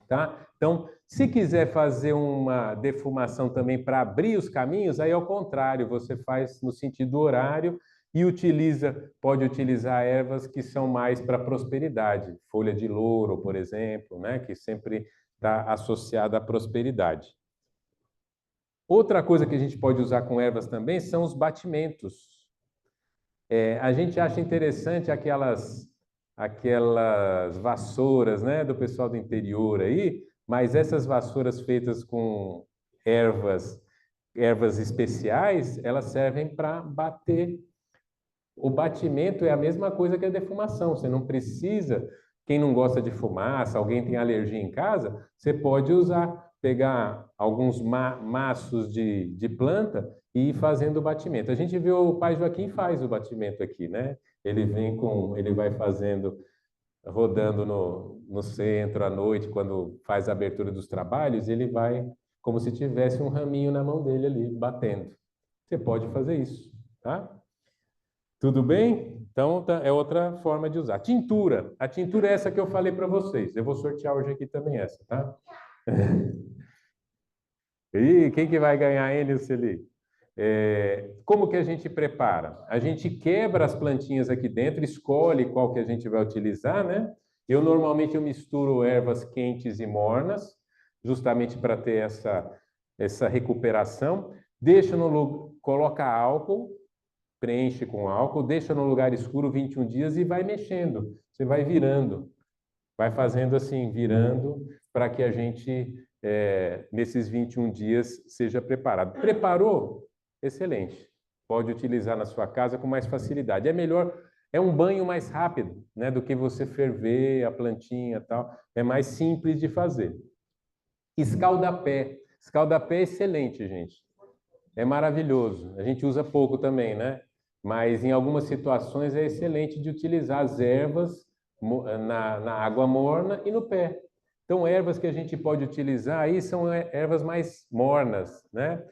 tá? Então, se quiser fazer uma defumação também para abrir os caminhos, aí ao contrário, você faz no sentido horário e pode utilizar ervas que são mais para prosperidade, folha de louro, por exemplo, né, que sempre está associada à prosperidade. Outra coisa que a gente pode usar com ervas também são os batimentos. A gente acha interessante aquelas vassouras, né, do pessoal do interior aí, mas essas vassouras feitas com ervas especiais, elas servem para bater. O batimento é a mesma coisa que a defumação. Você não precisa, quem não gosta de fumaça, alguém tem alergia em casa, você pode pegar alguns maços de planta e ir fazendo o batimento. A gente viu o pai Joaquim faz o batimento aqui, né? Ele vai fazendo, rodando no centro à noite, quando faz a abertura dos trabalhos, ele vai como se tivesse um raminho na mão dele ali, batendo. Você pode fazer isso, tá? Tudo bem? Então, é outra forma de usar. Tintura. A tintura é essa que eu falei para vocês. Eu vou sortear hoje aqui também essa, tá? E quem que vai ganhar, hein, Nilceli? Como que a gente prepara? A gente quebra as plantinhas aqui dentro, escolhe qual que a gente vai utilizar, né? Normalmente eu misturo ervas quentes e mornas, justamente para ter essa recuperação. Coloca álcool, preenche com álcool, deixa no lugar escuro 21 dias e vai mexendo. Você vai virando, vai fazendo assim, virando, para que a gente, nesses 21 dias, seja preparado. Preparou? Excelente. Pode utilizar na sua casa com mais facilidade. É um banho mais rápido, né, do que você ferver a plantinha e tal. É mais simples de fazer. Escaldapé. Escaldapé é excelente, gente. É maravilhoso. A gente usa pouco também, né? Mas em algumas situações é excelente de utilizar as ervas na água morna e no pé. Então, ervas que a gente pode utilizar aí são ervas mais mornas, né?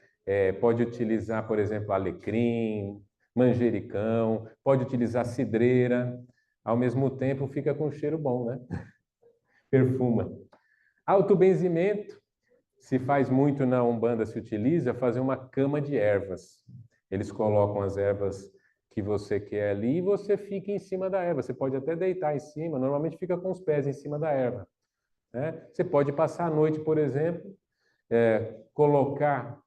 Pode utilizar, por exemplo, alecrim, manjericão, pode utilizar cidreira. Ao mesmo tempo, fica com cheiro bom, né? Perfuma. Autobenzimento. Se faz muito na Umbanda, se utiliza fazer uma cama de ervas. Eles colocam as ervas que você quer ali e você fica em cima da erva. Você pode até deitar em cima, normalmente fica com os pés em cima da erva, né? Você pode passar a noite, por exemplo, colocar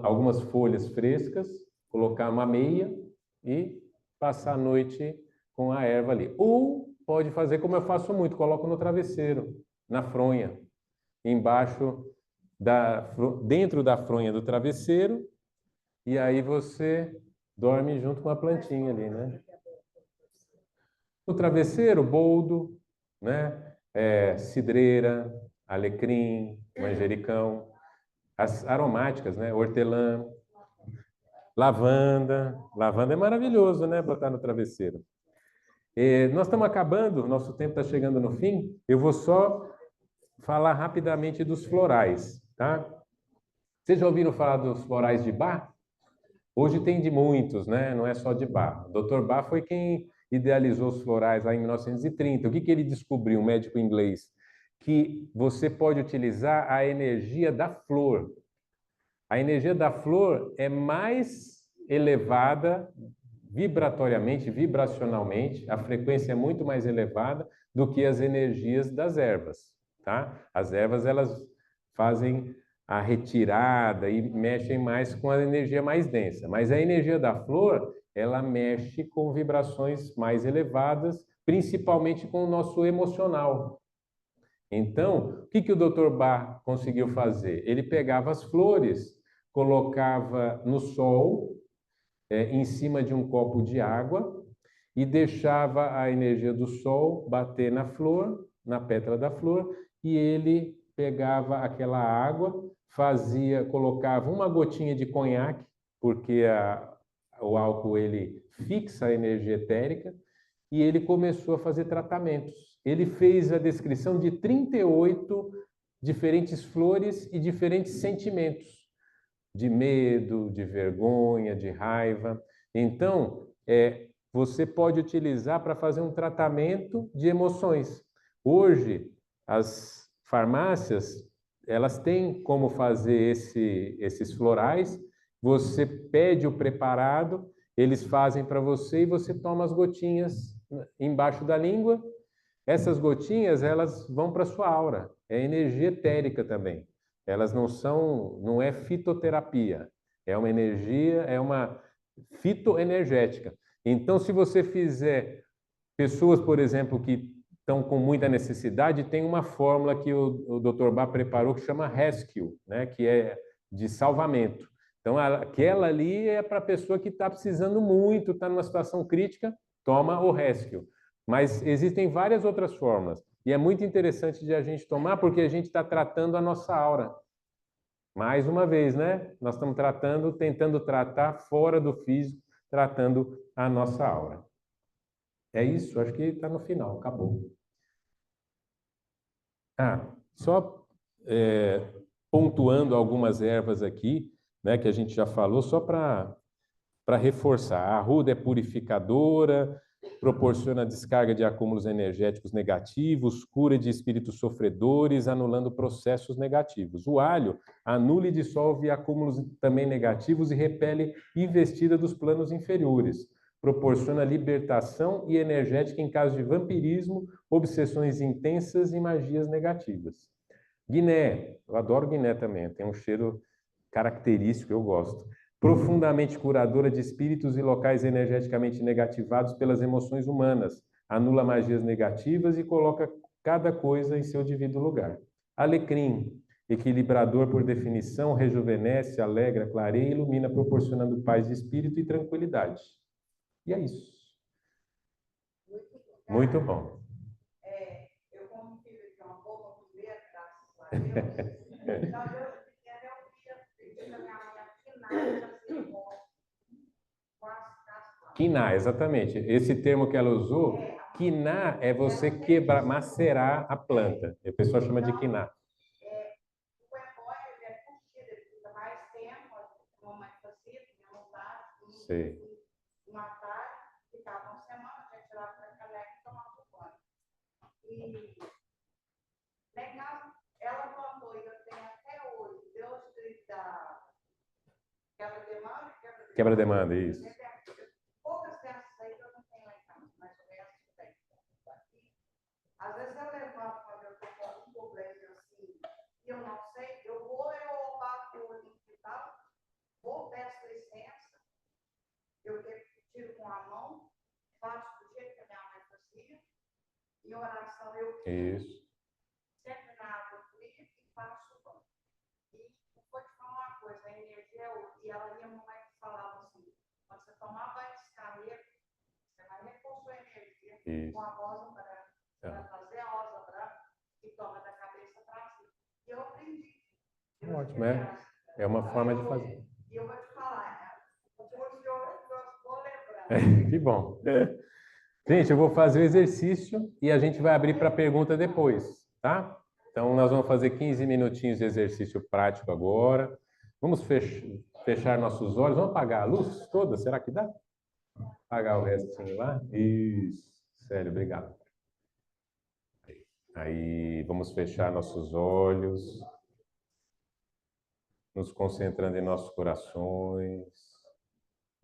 algumas folhas frescas, colocar uma meia e passar a noite com a erva ali. Ou pode fazer como eu faço muito, coloco no travesseiro, na fronha, embaixo dentro da fronha do travesseiro, e aí você dorme junto com a plantinha ali, né? O travesseiro, boldo, né? Cidreira, alecrim, manjericão, as aromáticas, né? Hortelã, lavanda. Lavanda é maravilhoso, né? Botar no travesseiro. Nós estamos acabando, nosso tempo está chegando no fim. Eu vou só falar rapidamente dos florais, tá? Vocês já ouviram falar dos florais de Bach? Hoje tem de muitos, né? Não é só de Bach. O Dr. Bach foi quem idealizou os florais lá em 1930. O que ele descobriu, um médico inglês? Que você pode utilizar a energia da flor. A energia da flor é mais elevada vibracionalmente, a frequência é muito mais elevada do que as energias das ervas, tá? As ervas, elas fazem a retirada e mexem mais com a energia mais densa, mas a energia da flor, ela mexe com vibrações mais elevadas, principalmente com o nosso emocional. Então, o que que o Dr. Bach conseguiu fazer? Ele pegava as flores, colocava no sol, em cima de um copo de água, e deixava a energia do sol bater na flor, na pétala da flor, e ele pegava aquela água, colocava uma gotinha de conhaque, porque o álcool ele fixa a energia etérica, e ele começou a fazer tratamentos. Ele fez a descrição de 38 diferentes flores e diferentes sentimentos, de medo, de vergonha, de raiva. Então, você pode utilizar para fazer um tratamento de emoções. Hoje, as farmácias, elas têm como fazer esses florais. Você pede o preparado, eles fazem para você e você toma as gotinhas embaixo da língua. Essas gotinhas, elas vão para sua aura. É energia etérica também. Elas não é fitoterapia. É uma energia, é uma fitoenergética. Então, se você fizer pessoas, por exemplo, que estão com muita necessidade, tem uma fórmula que o Dr. Bach preparou que chama Rescue, né, que é de salvamento. Então, aquela ali é para a pessoa que está precisando muito, está numa situação crítica, toma o Rescue. Mas existem várias outras formas. E é muito interessante de a gente tomar, porque a gente está tratando a nossa aura. Mais uma vez, né? Nós estamos tentando tratar fora do físico, tratando a nossa aura. É isso, acho que está no final, acabou. Só pontuando algumas ervas aqui, né, que a gente já falou, só para reforçar. A arruda é purificadora, proporciona descarga de acúmulos energéticos negativos, cura de espíritos sofredores, anulando processos negativos. O alho anula e dissolve acúmulos também negativos e repele investida dos planos inferiores. Proporciona libertação e energética em caso de vampirismo, obsessões intensas e magias negativas. Guiné, eu adoro Guiné também, tem um cheiro característico, eu gosto. Profundamente curadora de espíritos e locais energeticamente negativados pelas emoções humanas, anula magias negativas e coloca cada coisa em seu devido lugar. Alecrim, equilibrador por definição, rejuvenesce, alegra, clareia e ilumina, proporcionando paz de espírito e tranquilidade. E é isso. Muito bom. Eu como tive uma boa mulher, graças a Deus, então eu pedi para minha mãe afinar assim, com as cascas. Quinar, exatamente. Esse termo que ela usou, quinar é você quebrar, macerar a planta. A pessoa chama de quinar. O ebóio, ele é curtido, ele fica mais tempo, a mamãe fazia, tinha vontade, uma tarde, ficava uma semana, a gente tirava para a caneca e tomava banho. E lá em casa, ela plantou, e eu tenho até hoje, Deus da quebra-demanda, Quebra-demanda, isso. poucas dessas aí que eu não tenho lá em casa, mas o resto tem. Às vezes eu levanto quando eu estou com algum problema assim, e eu não sei, eu bato o olho no hospital, vou, peço licença, eu tiro com a mão, faço do jeito que a minha mãe fazia, em oração eu isso. Sempre na água fria e faço o banho. E vou te falar uma coisa, a energia, e ela e a mamãe falava assim, quando você tomar banho de carreiro, você vai repor sua energia com a rosa branca. Você vai fazer a rosa branca e toma da cabeça para cima. E eu aprendi. Ótimo, é uma forma de fazer. E eu vou te falar, o curso eu vou lembrando. Que bom. Gente, eu vou fazer o exercício e a gente vai abrir para pergunta depois, tá? Então, nós vamos fazer 15 minutinhos de exercício prático agora. Vamos fechar nossos olhos. Vamos apagar a luz toda? Será que dá? Apagar o restinho lá? Isso. Sério, obrigado. Aí, vamos fechar nossos olhos, nos concentrando em nossos corações,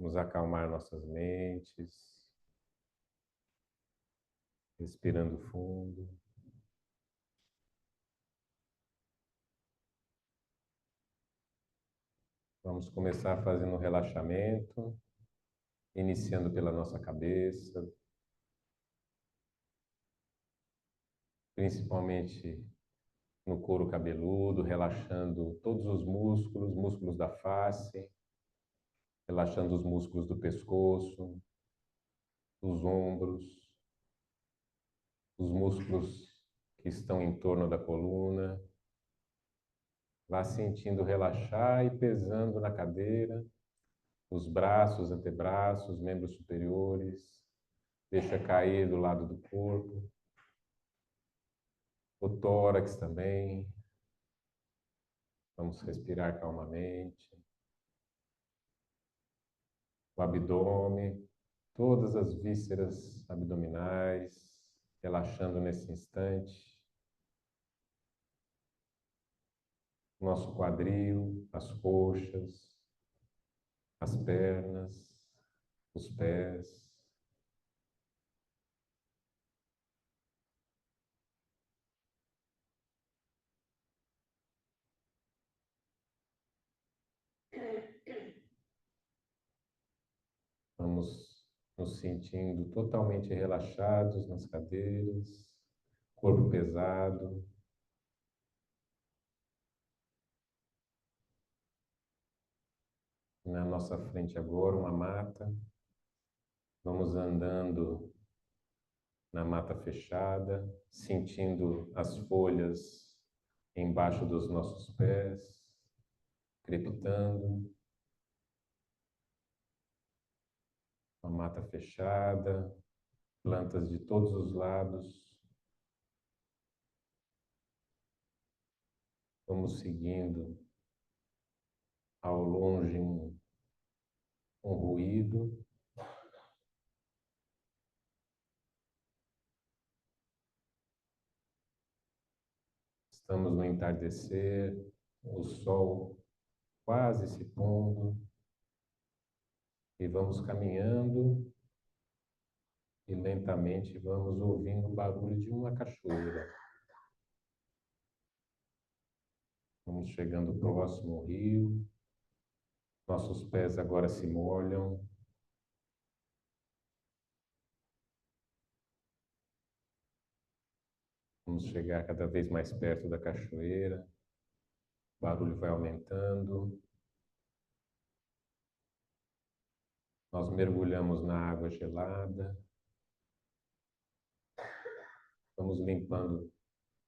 nos acalmar nossas mentes, respirando fundo. Vamos começar fazendo um relaxamento, iniciando pela nossa cabeça, principalmente no couro cabeludo, relaxando todos os músculos, músculos da face, relaxando os músculos do pescoço, dos ombros, os músculos que estão em torno da coluna. Vá sentindo relaxar e pesando na cadeira, os braços, antebraços, membros superiores. Deixa cair do lado do corpo. O tórax também. Vamos respirar calmamente. O abdômen, todas as vísceras abdominais, relaxando nesse instante. Nosso quadril, as coxas, as pernas, os pés. Vamos nos sentindo totalmente relaxados nas cadeiras, corpo pesado. Na nossa frente agora, uma mata. Vamos andando na mata fechada, sentindo as folhas embaixo dos nossos pés, crepitando. Uma mata fechada, plantas de todos os lados. Vamos seguindo ao longe um ruído. Estamos no entardecer, o sol quase se pondo, e vamos caminhando e lentamente vamos ouvindo o barulho de uma cachoeira. Vamos chegando próximo ao rio, nossos pés agora se molham. Vamos chegar cada vez mais perto da cachoeira, o barulho vai aumentando. Nós mergulhamos na água gelada, vamos limpando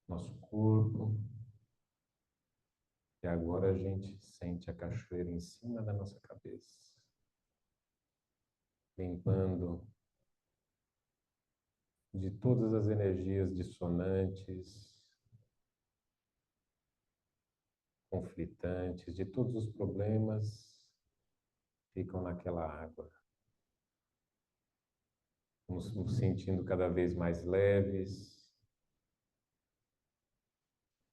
nosso corpo, e agora a gente sente a cachoeira em cima da nossa cabeça, limpando de todas as energias dissonantes, conflitantes, de todos os problemas ficam naquela água. Vamos nos sentindo cada vez mais leves,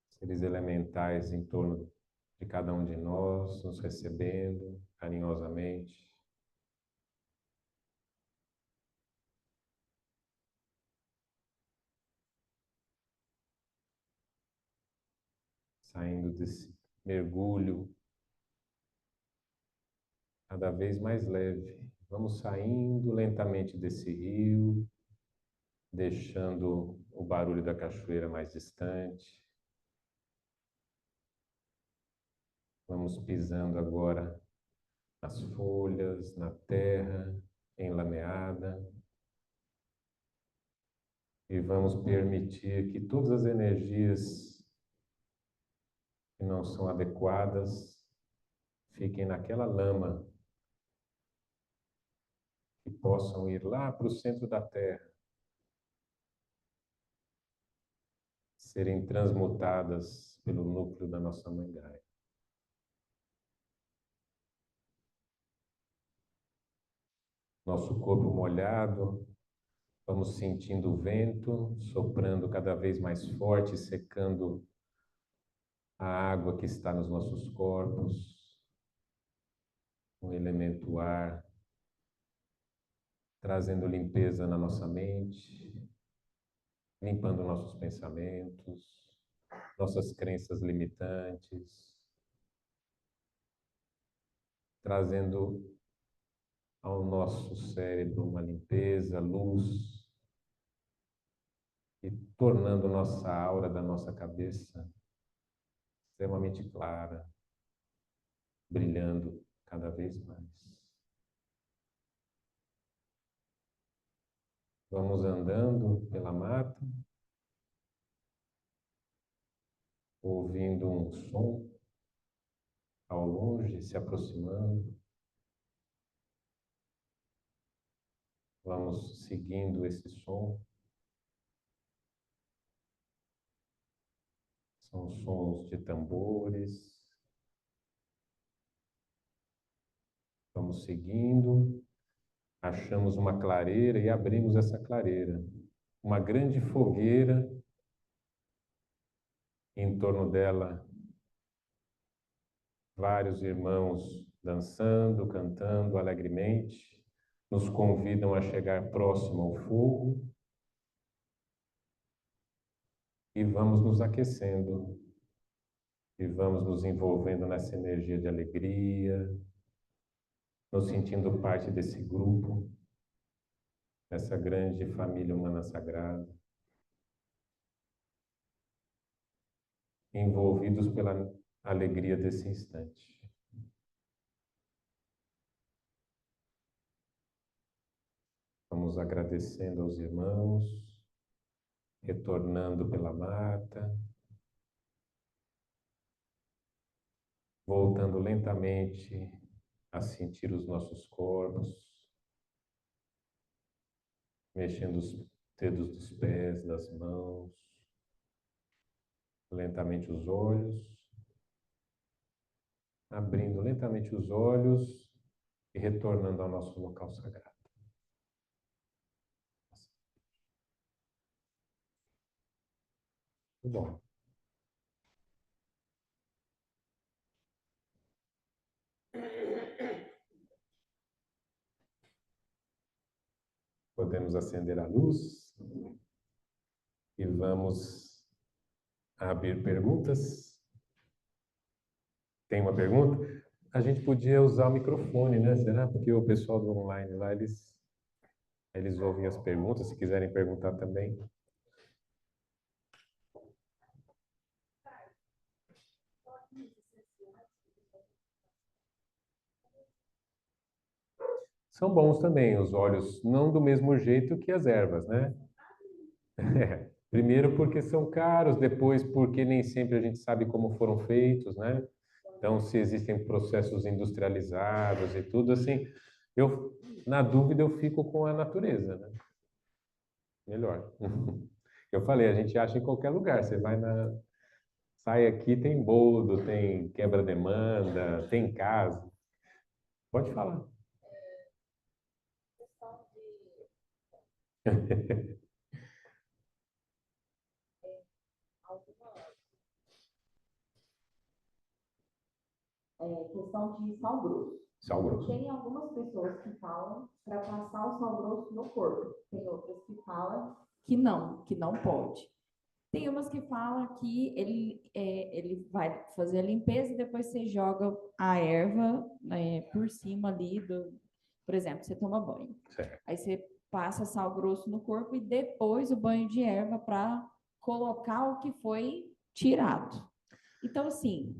seres elementais em torno de cada um de nós, nos recebendo carinhosamente. Saindo desse mergulho cada vez mais leve. Vamos saindo lentamente desse rio, deixando o barulho da cachoeira mais distante. Vamos pisando agora nas folhas, na terra enlameada. E vamos permitir que todas as energias que não são adequadas fiquem naquela lama, que possam ir lá para o centro da terra, serem transmutadas pelo núcleo da nossa Mãe Gaia. Nosso corpo molhado, vamos sentindo o vento soprando cada vez mais forte, secando a água que está nos nossos corpos, o elemento ar, trazendo limpeza na nossa mente, limpando nossos pensamentos, nossas crenças limitantes, trazendo ao nosso cérebro uma limpeza, luz, e tornando nossa aura da nossa cabeça extremamente clara, brilhando cada vez mais. Vamos andando pela mata, ouvindo um som ao longe, se aproximando. Vamos seguindo esse som. São sons de tambores. Vamos seguindo. Achamos uma clareira e abrimos essa clareira. Uma grande fogueira. Em torno dela, vários irmãos dançando, cantando alegremente. Nos convidam a chegar próximo ao fogo. E vamos nos aquecendo. E vamos nos envolvendo nessa energia de alegria, nos sentindo parte desse grupo, dessa grande família humana sagrada, envolvidos pela alegria desse instante. Vamos agradecendo aos irmãos, retornando pela mata, voltando lentamente a sentir os nossos corpos, mexendo os dedos dos pés, das mãos, lentamente os olhos, abrindo lentamente os olhos e retornando ao nosso local sagrado. Muito bom. Podemos acender a luz e vamos abrir perguntas. Tem uma pergunta? A gente podia usar o microfone, né? Será? Porque o pessoal do online lá, eles ouvem as perguntas, se quiserem perguntar também. São bons também os óleos, não do mesmo jeito que as ervas, né? Primeiro porque são caros, depois porque nem sempre a gente sabe como foram feitos, né? Então, se existem processos industrializados e tudo assim, na dúvida, eu fico com a natureza, né? Melhor. Eu falei, a gente acha em qualquer lugar. Você vai sai aqui, tem boldo, tem quebra-demanda, tem casa. Pode falar. Questão de sal grosso. Sal grosso. Tem algumas pessoas que falam para passar o sal grosso no corpo. Tem outras que falam que não pode. Tem umas que falam que ele vai fazer a limpeza e depois você joga a erva por cima ali por exemplo, você toma banho. Certo. Aí você passa sal grosso no corpo e depois o banho de erva para colocar o que foi tirado. Então, assim,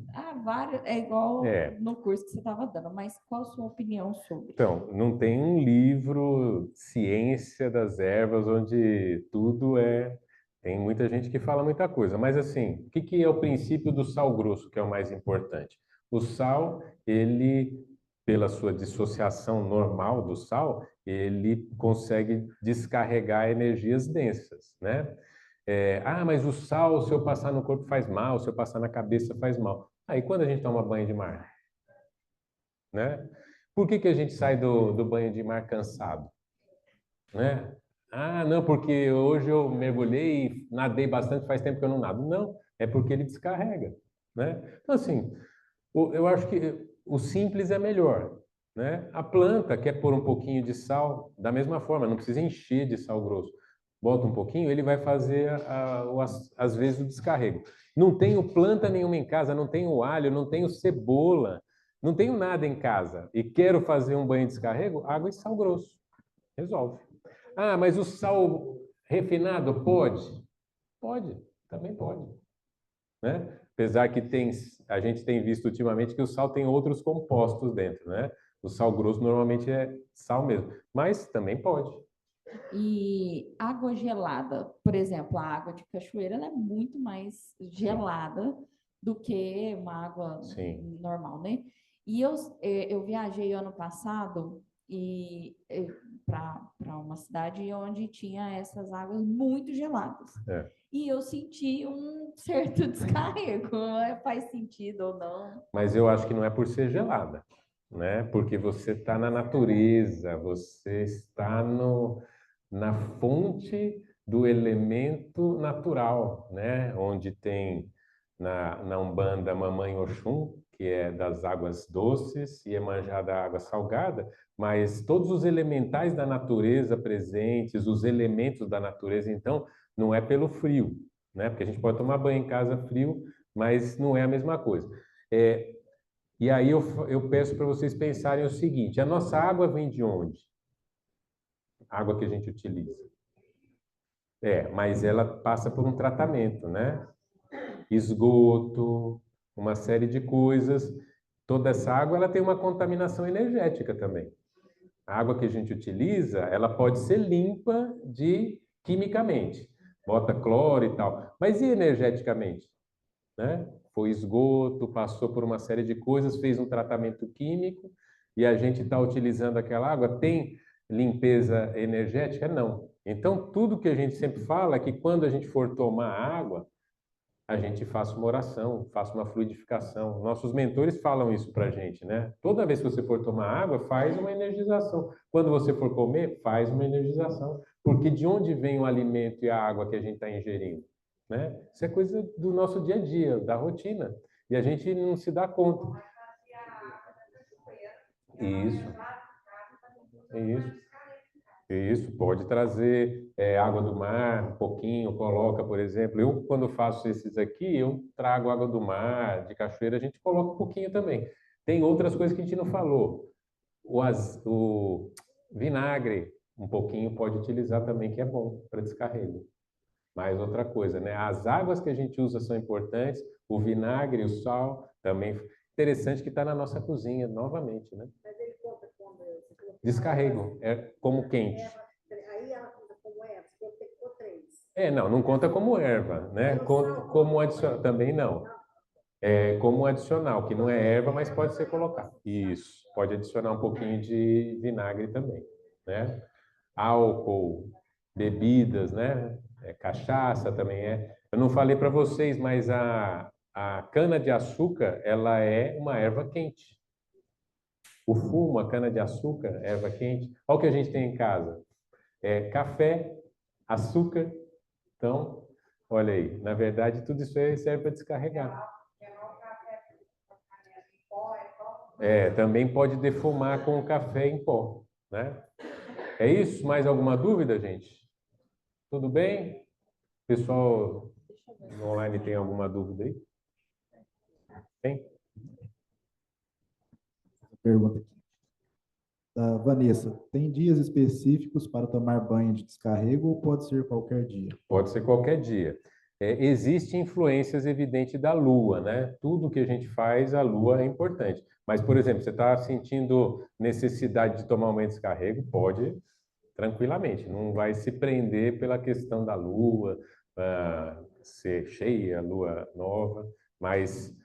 é igual no curso que você estava dando, mas qual a sua opinião sobre? Então, não tem um livro Ciência das Ervas onde tudo é... Tem muita gente que fala muita coisa, mas assim, o que é o princípio do sal grosso, que é o mais importante? O sal, ele, pela sua dissociação normal do sal, ele consegue descarregar energias densas, né? Mas o sal, se eu passar no corpo faz mal, se eu passar na cabeça faz mal. Aí quando a gente toma banho de mar, né? Por que a gente sai do banho de mar cansado, né? Não, porque hoje eu mergulhei, nadei bastante, faz tempo que eu não nado. Não, é porque ele descarrega, né? Então assim, eu acho que o simples é melhor, né? A planta quer pôr um pouquinho de sal, da mesma forma, não precisa encher de sal grosso. Bota um pouquinho, ele vai fazer, às vezes, o descarrego. Não tenho planta nenhuma em casa, não tenho alho, não tenho cebola, não tenho nada em casa e quero fazer um banho de descarrego, água e sal grosso. Resolve. Mas o sal refinado pode? Pode, também pode, né? Apesar que a gente tem visto ultimamente que o sal tem outros compostos dentro, né? O sal grosso normalmente é sal mesmo, mas também pode. E água gelada, por exemplo, a água de cachoeira ela é muito mais gelada do que uma água Sim. normal, né? E eu viajei ano passado e para uma cidade onde tinha essas águas muito geladas. É. E eu senti um certo descarrego. Faz sentido ou não? Mas eu acho que não é por ser gelada, né? Porque você está na natureza, você está na fonte do elemento natural, né? Onde tem na Umbanda Mamãe Oxum, que é das águas doces, e Iemanjá da água salgada, mas todos os elementais da natureza presentes, os elementos da natureza, então, não é pelo frio, né? Porque a gente pode tomar banho em casa frio, mas não é a mesma coisa. É, e aí eu peço para vocês pensarem o seguinte: a nossa água vem de onde? A água que a gente utiliza. Mas ela passa por um tratamento, né? Esgoto, uma série de coisas. Toda essa água ela tem uma contaminação energética também. A água que a gente utiliza, ela pode ser limpa quimicamente. Bota cloro e tal. Mas e energeticamente? Né? Foi esgoto, passou por uma série de coisas, fez um tratamento químico e a gente está utilizando aquela água. Tem limpeza energética? Não. Então, tudo que a gente sempre fala é que quando a gente for tomar água, a gente faça uma oração, faça uma fluidificação. Nossos mentores falam isso para a gente, né? Toda vez que você for tomar água, faz uma energização. Quando você for comer, faz uma energização. Porque de onde vem o alimento e a água que a gente está ingerindo? Né? Isso é coisa do nosso dia a dia, da rotina. E a gente não se dá conta. Isso. Isso. Isso, pode trazer água do mar, um pouquinho, coloca, por exemplo. Eu, quando faço esses aqui, eu trago água do mar, de cachoeira, a gente coloca um pouquinho também. Tem outras coisas que a gente não falou. O vinagre, um pouquinho pode utilizar também, que é bom para descarrego. Mais outra coisa, né? As águas que a gente usa são importantes, o vinagre, o sal, também. Interessante que está na nossa cozinha, novamente, né? Descarrego, é como quente. Aí ela conta como erva, você tem que pôr 3. Não conta como erva, né? Como adicional, também não. É como adicional, que não é erva, mas pode ser colocado. Isso, pode adicionar um pouquinho de vinagre também, né? Álcool, bebidas, né? Cachaça também é. Eu não falei para vocês, mas a cana-de-açúcar, ela é uma erva quente. O fumo, a cana-de-açúcar, erva quente. Olha o que a gente tem em casa. Café, açúcar. Então, olha aí, na verdade, tudo isso aí serve para descarregar. Também pode defumar com o café em pó, né? É isso? Mais alguma dúvida, gente? Tudo bem? Pessoal online tem alguma dúvida aí? Tem? Pergunta aqui. Da Vanessa, tem dias específicos para tomar banho de descarrego ou pode ser qualquer dia? Pode ser qualquer dia. Existem influências evidentes da Lua, né? Tudo que a gente faz, a Lua é importante. Mas, por exemplo, você está sentindo necessidade de tomar um banho de descarrego, pode tranquilamente. Não vai se prender pela questão da Lua, ser cheia, Lua nova, mas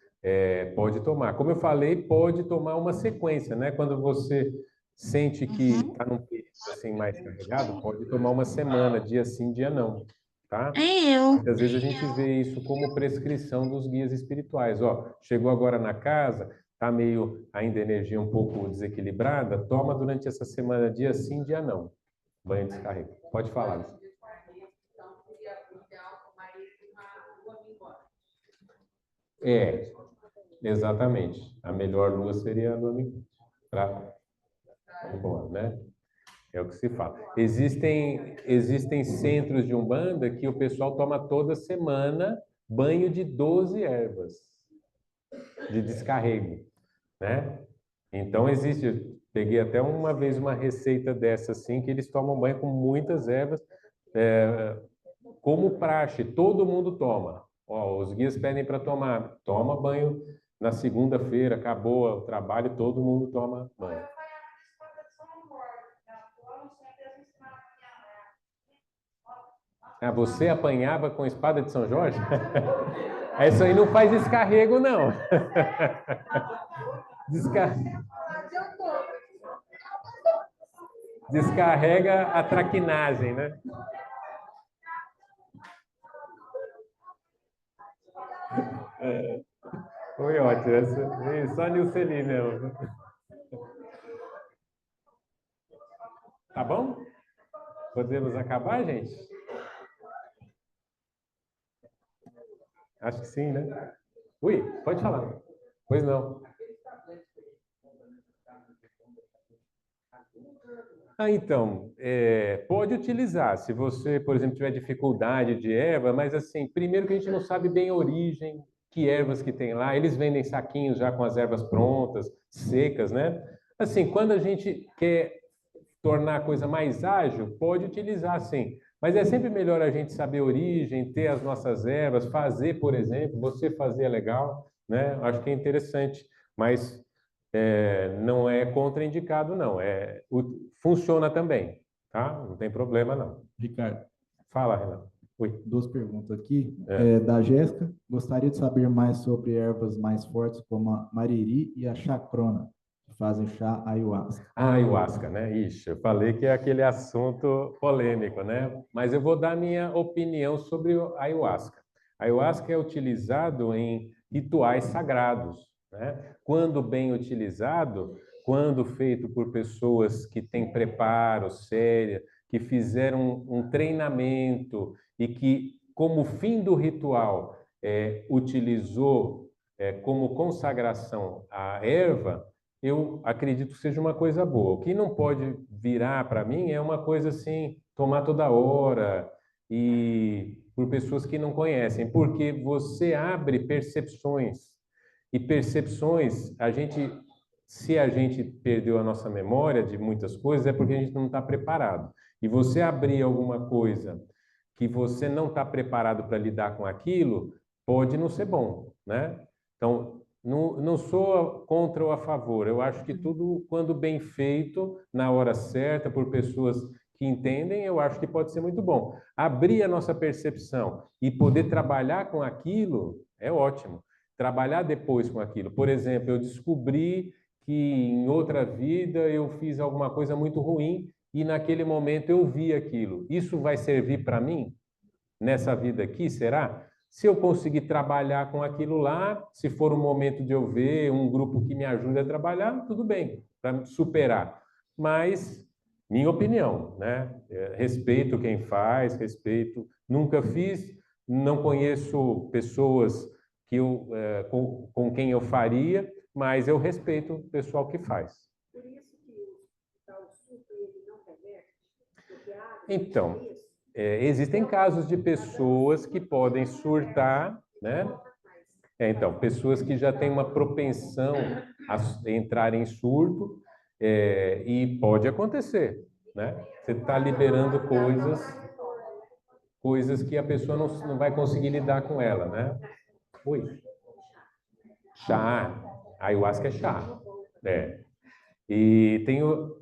pode tomar. Como eu falei, pode tomar uma sequência, né? Quando você sente que está num período assim mais carregado, pode tomar uma semana, dia sim, dia não, tá? Muitas vezes a gente vê isso como prescrição dos guias espirituais. Ó, chegou agora na casa, tá meio ainda energia um pouco desequilibrada, toma durante essa semana, dia sim, dia não. Banho de descarrego. Pode falar, Luciana. Exatamente. A melhor lua seria a lua minguante. Para embora, né? É o que se fala. Existem centros de Umbanda que o pessoal toma toda semana banho de 12 ervas de descarrego, né? Então existe, peguei até uma vez uma receita dessa assim, que eles tomam banho com muitas ervas, como praxe, todo mundo toma. Ó, os guias pedem para tomar. Toma banho na segunda-feira, acabou o trabalho, todo mundo toma banho. Eu apanhava na escola de São Borja, eu não sei, Deus ensinava a minha mãe. Ah, você apanhava com espada de São Jorge? Isso aí não faz descarrego, não. Descarrega a traquinagem, né? Foi ótimo. Só a Nilceli mesmo. Tá bom? Podemos acabar, gente? Acho que sim, né? Ui, pode falar. Pois não. Então, pode utilizar. Se você, por exemplo, tiver dificuldade de erva, mas assim, primeiro que a gente não sabe bem a origem, que ervas que tem lá. Eles vendem saquinhos já com as ervas prontas, secas, né? Assim, quando a gente quer tornar a coisa mais ágil, pode utilizar sim. Mas é sempre melhor a gente saber a origem, ter as nossas ervas, fazer, por exemplo, você fazer é legal, né? Acho que é interessante, mas não é contraindicado, não. Funciona também, tá? Não tem problema, não. Ricardo, Fala, Renan. Oi. duas perguntas aqui. É. Da Jéssica, gostaria de saber mais sobre ervas mais fortes como a mariri e a chacrona, que fazem chá ayahuasca. Ah, ayahuasca, né? Ixi, eu falei que é aquele assunto polêmico, né? Mas eu vou dar minha opinião sobre o ayahuasca. A ayahuasca é utilizado em rituais sagrados, né? Quando bem utilizado, quando feito por pessoas que têm preparo sério, que fizeram um treinamento e que, como fim do ritual, utilizou como consagração a erva, eu acredito que seja uma coisa boa. O que não pode virar para mim é uma coisa assim, tomar toda hora e por pessoas que não conhecem, porque você abre percepções. E percepções, se a gente perdeu a nossa memória de muitas coisas, é porque a gente não está preparado. E você abrir alguma coisa que você não está preparado para lidar com aquilo, pode não ser bom, né? Então, não sou contra ou a favor. Eu acho que tudo, quando bem feito, na hora certa, por pessoas que entendem, eu acho que pode ser muito bom. Abrir a nossa percepção e poder trabalhar com aquilo é ótimo. Trabalhar depois com aquilo. Por exemplo, eu descobri que em outra vida eu fiz alguma coisa muito ruim e naquele momento eu vi aquilo. Isso vai servir para mim nessa vida aqui, será? Se eu conseguir trabalhar com aquilo lá, se for um momento de eu ver um grupo que me ajude a trabalhar, tudo bem, para superar. Mas, minha opinião, né? Respeito quem faz, respeito. Nunca fiz, não conheço pessoas com quem eu faria, mas eu respeito o pessoal que faz. Por isso que o tal surto ele não reverte, porque Então, existem casos de pessoas que podem surtar, né? Então, pessoas que já têm uma propensão a entrar em surto, e pode acontecer, né? Você está liberando coisas que a pessoa não vai conseguir lidar com ela, né? Oi. Chá. Ayahuasca é chá. E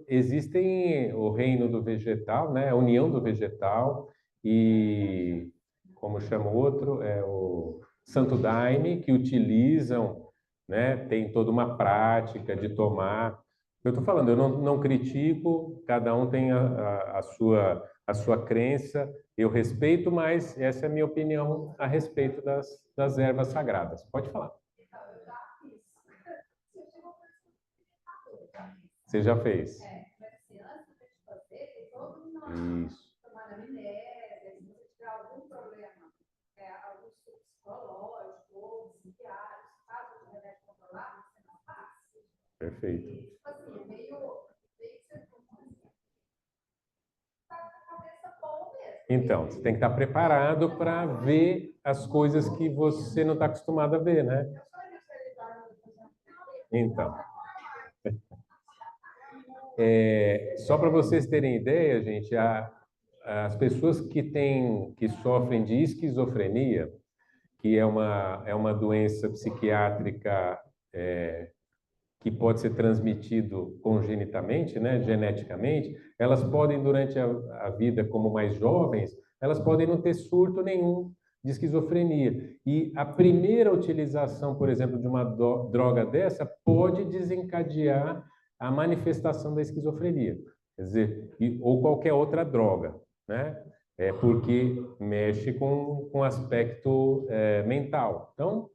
existem o reino do vegetal, né? A união do vegetal e, como chama o outro, o Santo Daime, que utilizam, né? Tem toda uma prática de tomar. Eu estou falando, eu não critico, cada um tem a sua crença, eu respeito, mas essa é a minha opinião a respeito das ervas sagradas. Pode falar. Você já fez? Mas antes de fazer, tem todo Isso. tomar amnésia, se você tiver algum problema, algum psicológico ou psiquiátrico, caso de remédio controlado, você não faz. Perfeito. E, tipo assim, meio que você tá com a cabeça boa mesmo. Então, você tem que estar preparado para ver as coisas que você não está acostumado a ver, né? Eu só ia ser Então, só para vocês terem ideia, gente, as pessoas que sofrem de esquizofrenia, que é uma doença psiquiátrica que pode ser transmitido congenitamente, né, geneticamente, elas podem, durante a vida, como mais jovens, elas podem não ter surto nenhum de esquizofrenia. E a primeira utilização, por exemplo, de uma droga dessa pode desencadear a manifestação da esquizofrenia, quer dizer, ou qualquer outra droga, né? Porque mexe com o aspecto mental. Então,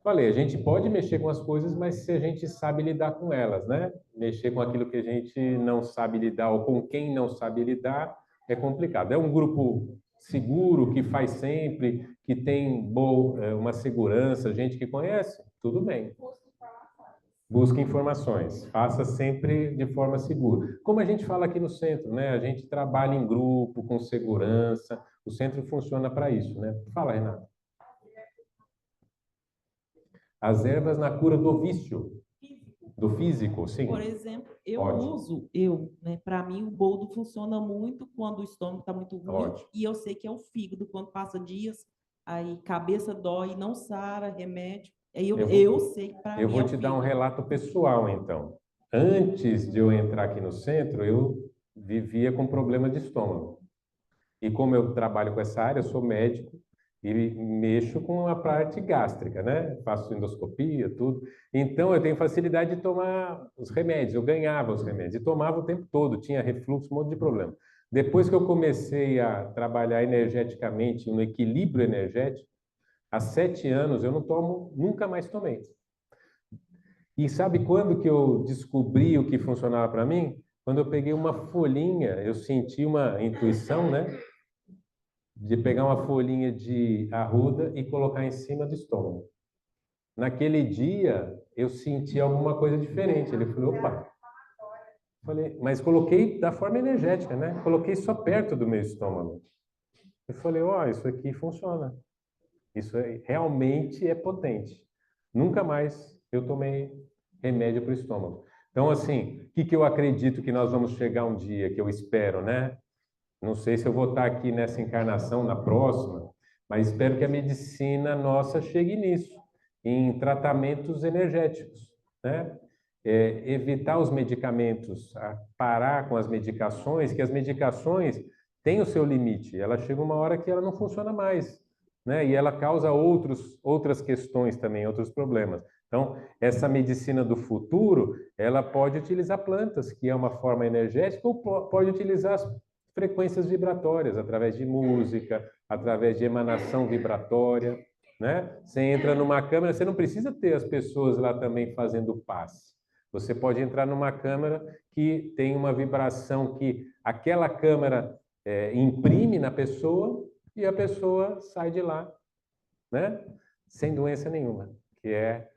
falei, a gente pode mexer com as coisas, mas se a gente sabe lidar com elas, né? Mexer com aquilo que a gente não sabe lidar ou com quem não sabe lidar é complicado. É um grupo seguro, que faz sempre, que tem uma segurança, gente que conhece, tudo bem. Busque informações, faça sempre de forma segura. Como a gente fala aqui no centro, né? A gente trabalha em grupo, com segurança, o centro funciona para isso, né? Fala, Renata. As ervas na cura do vício, do físico, sim. Por exemplo, Ótimo. né? Para mim, o boldo funciona muito quando o estômago está muito ruim. Ótimo. E eu sei que é o fígado, quando passa dias, aí cabeça dói, não sara, remédio. Aí eu sei que para mim Eu vou é o te dar um fígado. relato pessoal, então. Antes de eu entrar aqui no centro, eu vivia com problema de estômago. E como eu trabalho com essa área, eu sou médico e mexo com a parte gástrica, né? Faço endoscopia, tudo. Então, eu tenho facilidade de tomar os remédios. Eu ganhava os remédios e tomava o tempo todo. Tinha refluxo, um monte de problema. Depois que eu comecei a trabalhar energeticamente, no equilíbrio energético, há 7 anos eu não tomo, nunca mais tomei. E sabe quando que eu descobri o que funcionava para mim? Quando eu peguei uma folhinha, eu senti uma intuição, né? De pegar uma folhinha de arruda e colocar em cima do estômago. Naquele dia, eu senti alguma coisa diferente. Ele falou, opa. Falei, mas coloquei da forma energética, né? Coloquei só perto do meu estômago. Eu falei, ó, isso aqui funciona. Isso realmente é potente. Nunca mais eu tomei remédio para o estômago. Então, assim, o que eu acredito que nós vamos chegar um dia, que eu espero, né? Não sei se eu vou estar aqui nessa encarnação, na próxima, mas espero que a medicina nossa chegue nisso, em tratamentos energéticos, né? Evitar os medicamentos, parar com as medicações, que as medicações têm o seu limite. Ela chega uma hora que ela não funciona mais, né? E ela causa outras questões também, outros problemas. Então, essa medicina do futuro, ela pode utilizar plantas, que é uma forma energética, ou pode utilizar as frequências vibratórias, através de música, através de emanação vibratória, né? Você entra numa câmera, você não precisa ter as pessoas lá também fazendo passe. Você pode entrar numa câmera que tem uma vibração que aquela câmera imprime na pessoa e a pessoa sai de lá, né? Sem doença nenhuma, que é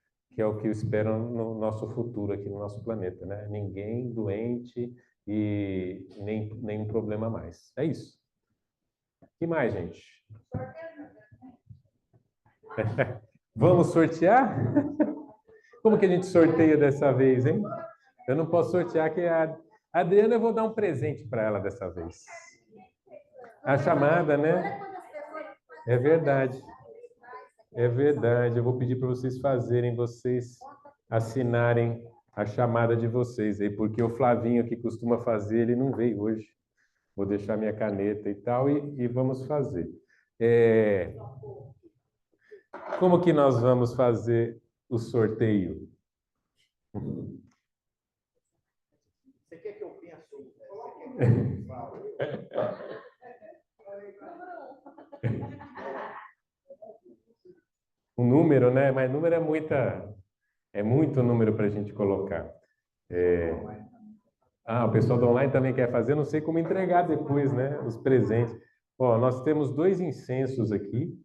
o que eu espero no nosso futuro aqui no nosso planeta, né? Ninguém doente e nenhum problema mais. É isso. O que mais, gente? Vamos sortear? Como que a gente sorteia dessa vez, hein? Eu não posso sortear, que a Adriana, eu vou dar um presente para ela dessa vez. A chamada, né? É verdade. É verdade. Eu vou pedir para vocês fazerem, vocês assinarem a chamada de vocês aí, porque o Flavinho, que costuma fazer, ele não veio hoje. Vou deixar minha caneta e tal e vamos fazer. Como que nós vamos fazer o sorteio? Você quer que eu pense? Você quer que eu fale? O número, né? Mas número é muito número para a gente colocar. O pessoal do online também quer fazer, eu não sei como entregar depois, né? Os presentes. Ó, nós temos 2 incensos aqui.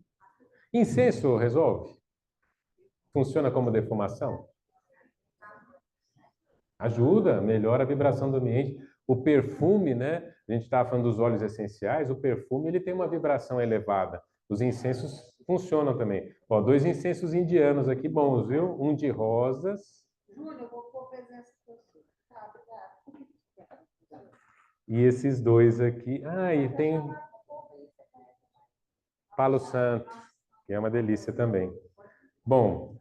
Incenso resolve? Funciona como defumação? Ajuda, melhora a vibração do ambiente. O perfume, né? A gente estava falando dos óleos essenciais, o perfume ele tem uma vibração elevada. Os incensos funcionam também. Ó, 2 incensos indianos aqui bons, viu? Um de rosas. Júlia, eu vou pôr presença para você. Tá, obrigada. E esses 2 aqui. E tem Palo Santo. que é uma delícia também. Bom,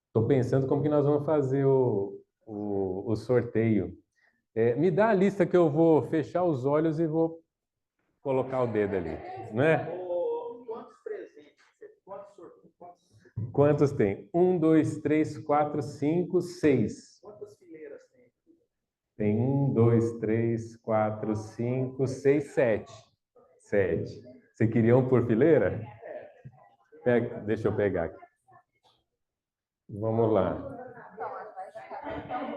estou pensando como que nós vamos fazer o sorteio. Me dá a lista que eu vou fechar os olhos e vou colocar o dedo ali, né? Quantos presentes? Quantos sorteios? Quantos tem? 1, 2, 3, 4, 5, 6. Quantas fileiras tem? Tem 1, 2, 3, 4, 5, 6, 7. 7. Você queria um por fileira? Deixa eu pegar aqui. Vamos lá.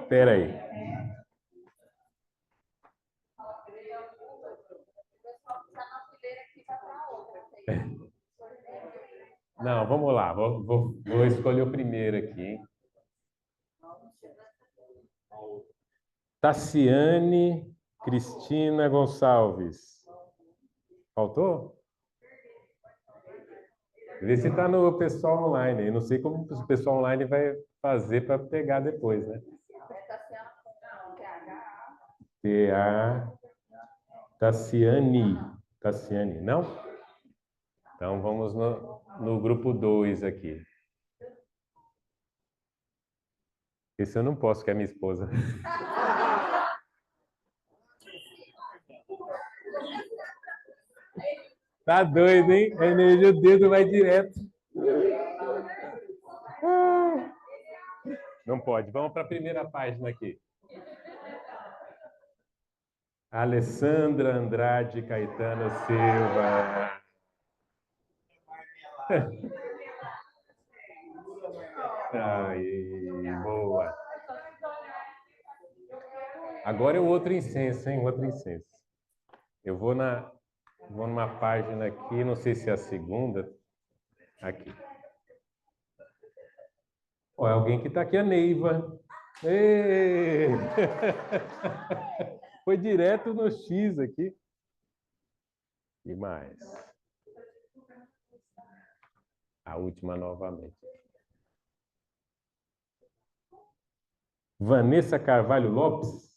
Espera aí. Não, vamos lá. Vou escolher o primeiro aqui, hein? Tassiane Cristina Gonçalves. Faltou? Vê se está no pessoal online. Eu não sei como o pessoal online vai fazer para pegar depois, né? T-A... Tassiane. Tassiane, não? Então, vamos no grupo 2 aqui. Esse eu não posso, que é minha esposa. Tá doido, hein? A energia do dedo vai direto. Não pode. Vamos para a primeira página aqui. Alessandra Andrade Caetano Silva. Aí, boa. Agora é o outro incenso, hein? Outro incenso. Eu vou numa página aqui, não sei se é a segunda. Aqui. Ó, é alguém que está aqui, a Neiva. Ei! Foi direto no X aqui. E mais? A última novamente. Vanessa Carvalho Lopes.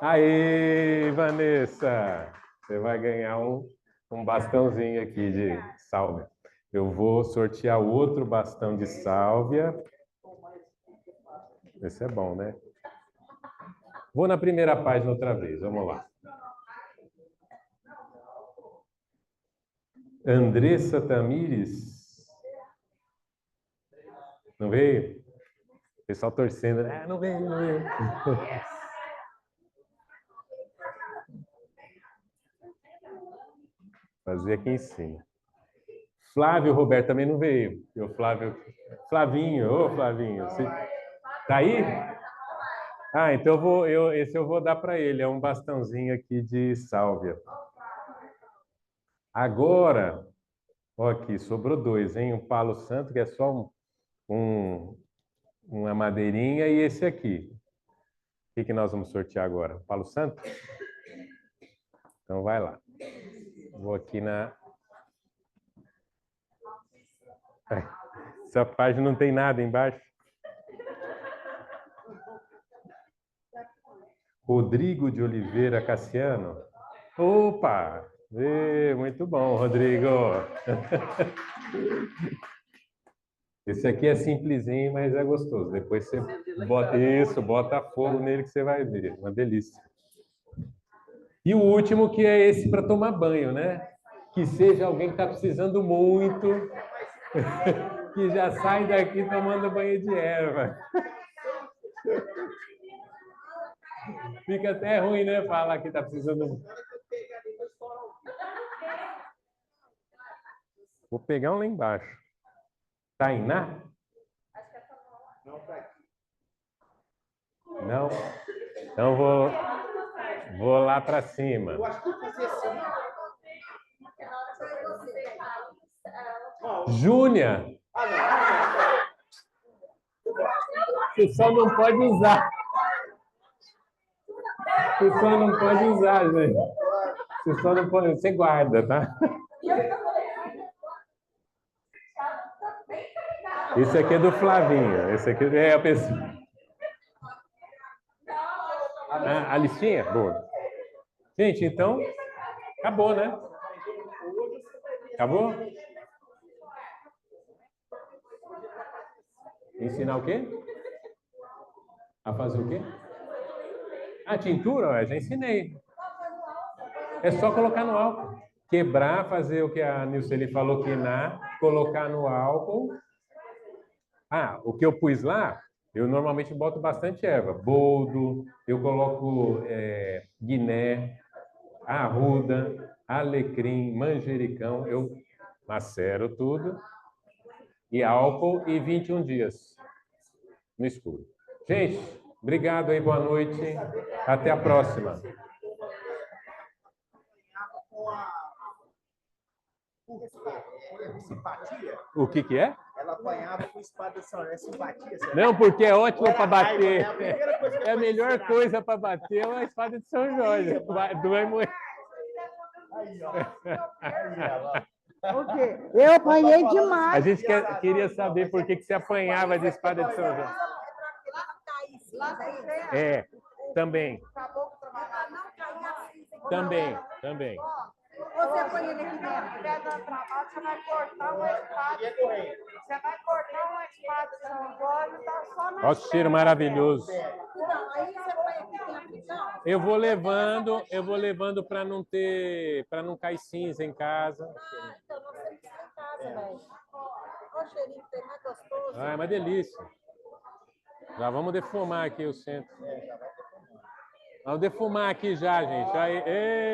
Aê, Vanessa! Você vai ganhar um bastãozinho aqui de sálvia. Eu vou sortear outro bastão de sálvia. Esse é bom, né? Vou na primeira página outra vez. Vamos lá. Andressa Tamires. Não veio? O pessoal torcendo. Não veio, não veio. Fazer aqui em cima. Flávio Roberto também não veio. Flavinho, ô Flavinho. Tá aí? Ah, então esse eu vou dar para ele. É um bastãozinho aqui de sálvia. Agora, ó aqui, sobrou 2, hein? Um palo santo, que é só uma madeirinha, e esse aqui. O que nós vamos sortear agora? O palo santo? Então vai lá. Vou aqui na... Essa página não tem nada embaixo. Rodrigo de Oliveira Cassiano. Opa! Muito bom, Rodrigo. Esse aqui é simplesinho, mas é gostoso. Depois você bota fogo nele que você vai ver. Uma delícia. E o último, que é esse para tomar banho, né? Que seja alguém que está precisando muito, que já sai daqui tomando banho de erva. Fica até ruim, né? Falar que está precisando. Vou pegar um lá embaixo. Tainá? Não? Então vou lá para cima. Júnia. Você só não pode usar. Você só não pode usar, gente. Você só não pode. Você guarda, tá? Esse aqui é do Flavinho. Esse aqui é a pessoa. A listinha? Boa. Gente, então, acabou, né? Acabou? Ensinar o quê? A fazer o quê? A tintura, ué, já ensinei. É só colocar no álcool. Quebrar, fazer o que a Nilceli falou, queinar, colocar no álcool. Ah, o que eu pus lá, eu normalmente boto bastante erva. Boldo, eu coloco guiné, arruda, alecrim, manjericão. Eu macero tudo. E álcool e 21 dias no escuro. Gente, obrigado aí, boa noite. Até a próxima. Simpatia? O que que é? Ela apanhava com espada de São João. É simpatia? Será? Não, porque é ótimo Era para bater. raiva, né? A primeira coisa que É a eu melhor conheci, coisa para bater é a espada de São Jorge. Vai morrer. Aí, ó. Aí, ó. O quê? Eu apanhei A demais. gente queria saber por que você apanhava de espada de São Jorge. É, também. Também. Você põe ele aqui dentro, pedra travada, você vai cortar uma espada. Você vai cortar uma espada de São Jorge, tá só na. Olha o cheiro maravilhoso. Não, aí você põe aqui dentro, então. Eu vou levando para não cair cinza em casa. Ah, então nós temos que ir em casa, velho. Olha o cheirinho que tem mais gostoso. Ah, é uma delícia. Já vamos defumar aqui o centro. Vamos defumar aqui já, gente. Aí,